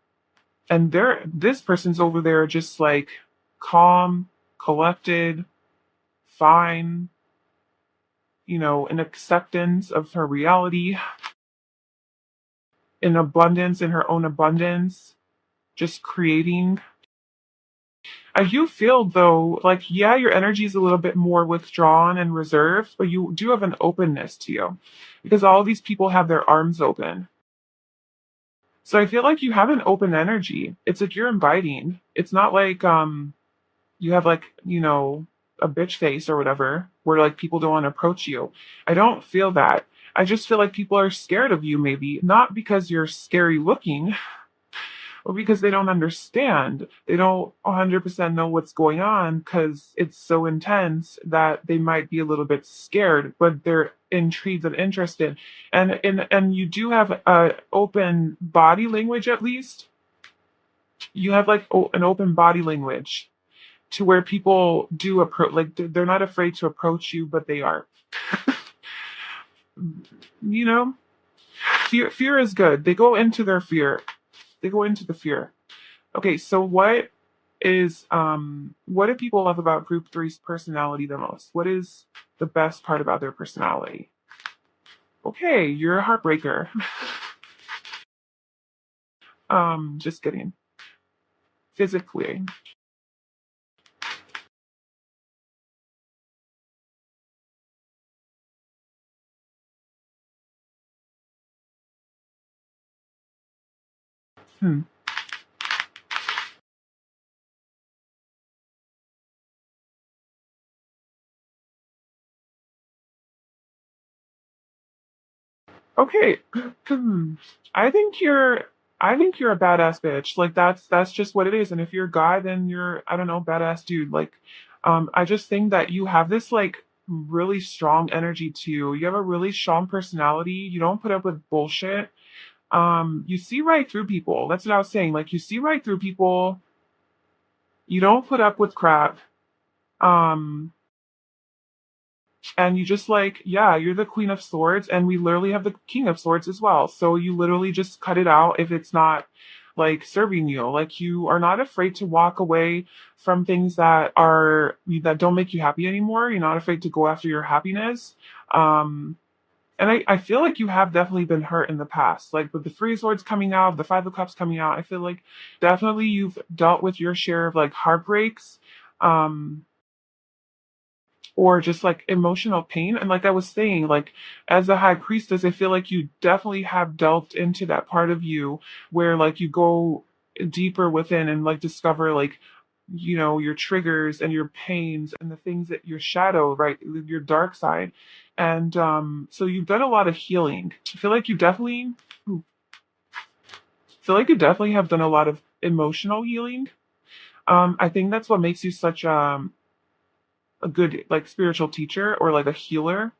And this person's over there just like calm, collected, fine, in acceptance of her reality, in abundance, in her own abundance, just creating. I do feel though, like, yeah, your energy is a little bit more withdrawn and reserved, but you do have an openness to you because all these people have their arms open. So I feel like you have an open energy. It's like you're inviting. It's not like you have like, a bitch face or whatever, where like people don't want to approach you. I don't feel that. I just feel like people are scared of you, maybe not because you're scary looking, or because they don't understand. They don't 100% know what's going on because it's so intense that they might be a little bit scared, but they're intrigued and interested. And you do have a open body language, at least. You have like an open body language to where people do approach, like they're not afraid to approach you, but they are. you know fear is good. They go into their fear. They go into the fear. Okay, so what do people love about group three's personality the most? What is the best part about their personality? Okay, you're a heartbreaker. Just kidding. Physically. Hmm. Okay. I think you're I think you're a badass bitch. Like that's just what it is. And if you're a guy, then you're, I don't know, badass dude. Like I just think that you have this like really strong energy to you. You have a really strong personality. You don't put up with bullshit. You see right through people. That's what I was saying. Like you see right through people. You don't put up with crap. Um and you just like, yeah, you're the queen of swords and we literally have the king of swords as well. So you literally just cut it out if it's not like serving you. Like you are not afraid to walk away from things that don't make you happy anymore. You're not afraid to go after your happiness. Um, and I feel like you have definitely been hurt in the past. Like with the Three of Swords coming out, the Five of Cups coming out, I feel like definitely you've dealt with your share of like heartbreaks. Um, or just like emotional pain. And like I was saying, like as a high priestess, I feel like you definitely have delved into that part of you where like you go deeper within and like discover like your triggers and your pains and the things that your shadow, right, your dark side. And so you've done a lot of healing. I feel like you definitely have done a lot of emotional healing. I think that's what makes you such a good like spiritual teacher or like a healer,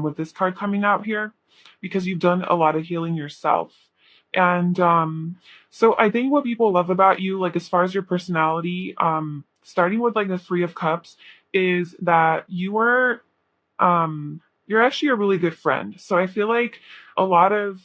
with this card coming out here, because you've done a lot of healing yourself. And so I think what people love about you, like as far as your personality, starting with like the Three of Cups, is that you're actually a really good friend. So I feel like a lot of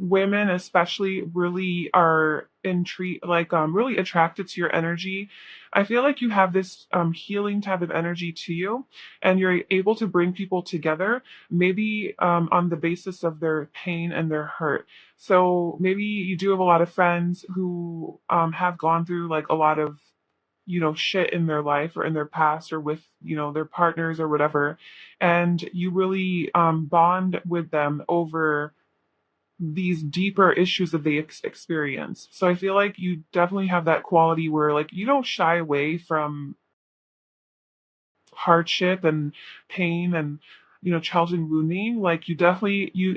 women especially really are intrigued, like really attracted to your energy. I feel like you have this healing type of energy to you, and you're able to bring people together, maybe on the basis of their pain and their hurt. So maybe you do have a lot of friends who have gone through like a lot of shit in their life or in their past or with their partners or whatever, and you really bond with them over these deeper issues that they experience. So I feel like you definitely have that quality where like you don't shy away from hardship and pain and challenge and wounding. Like you definitely you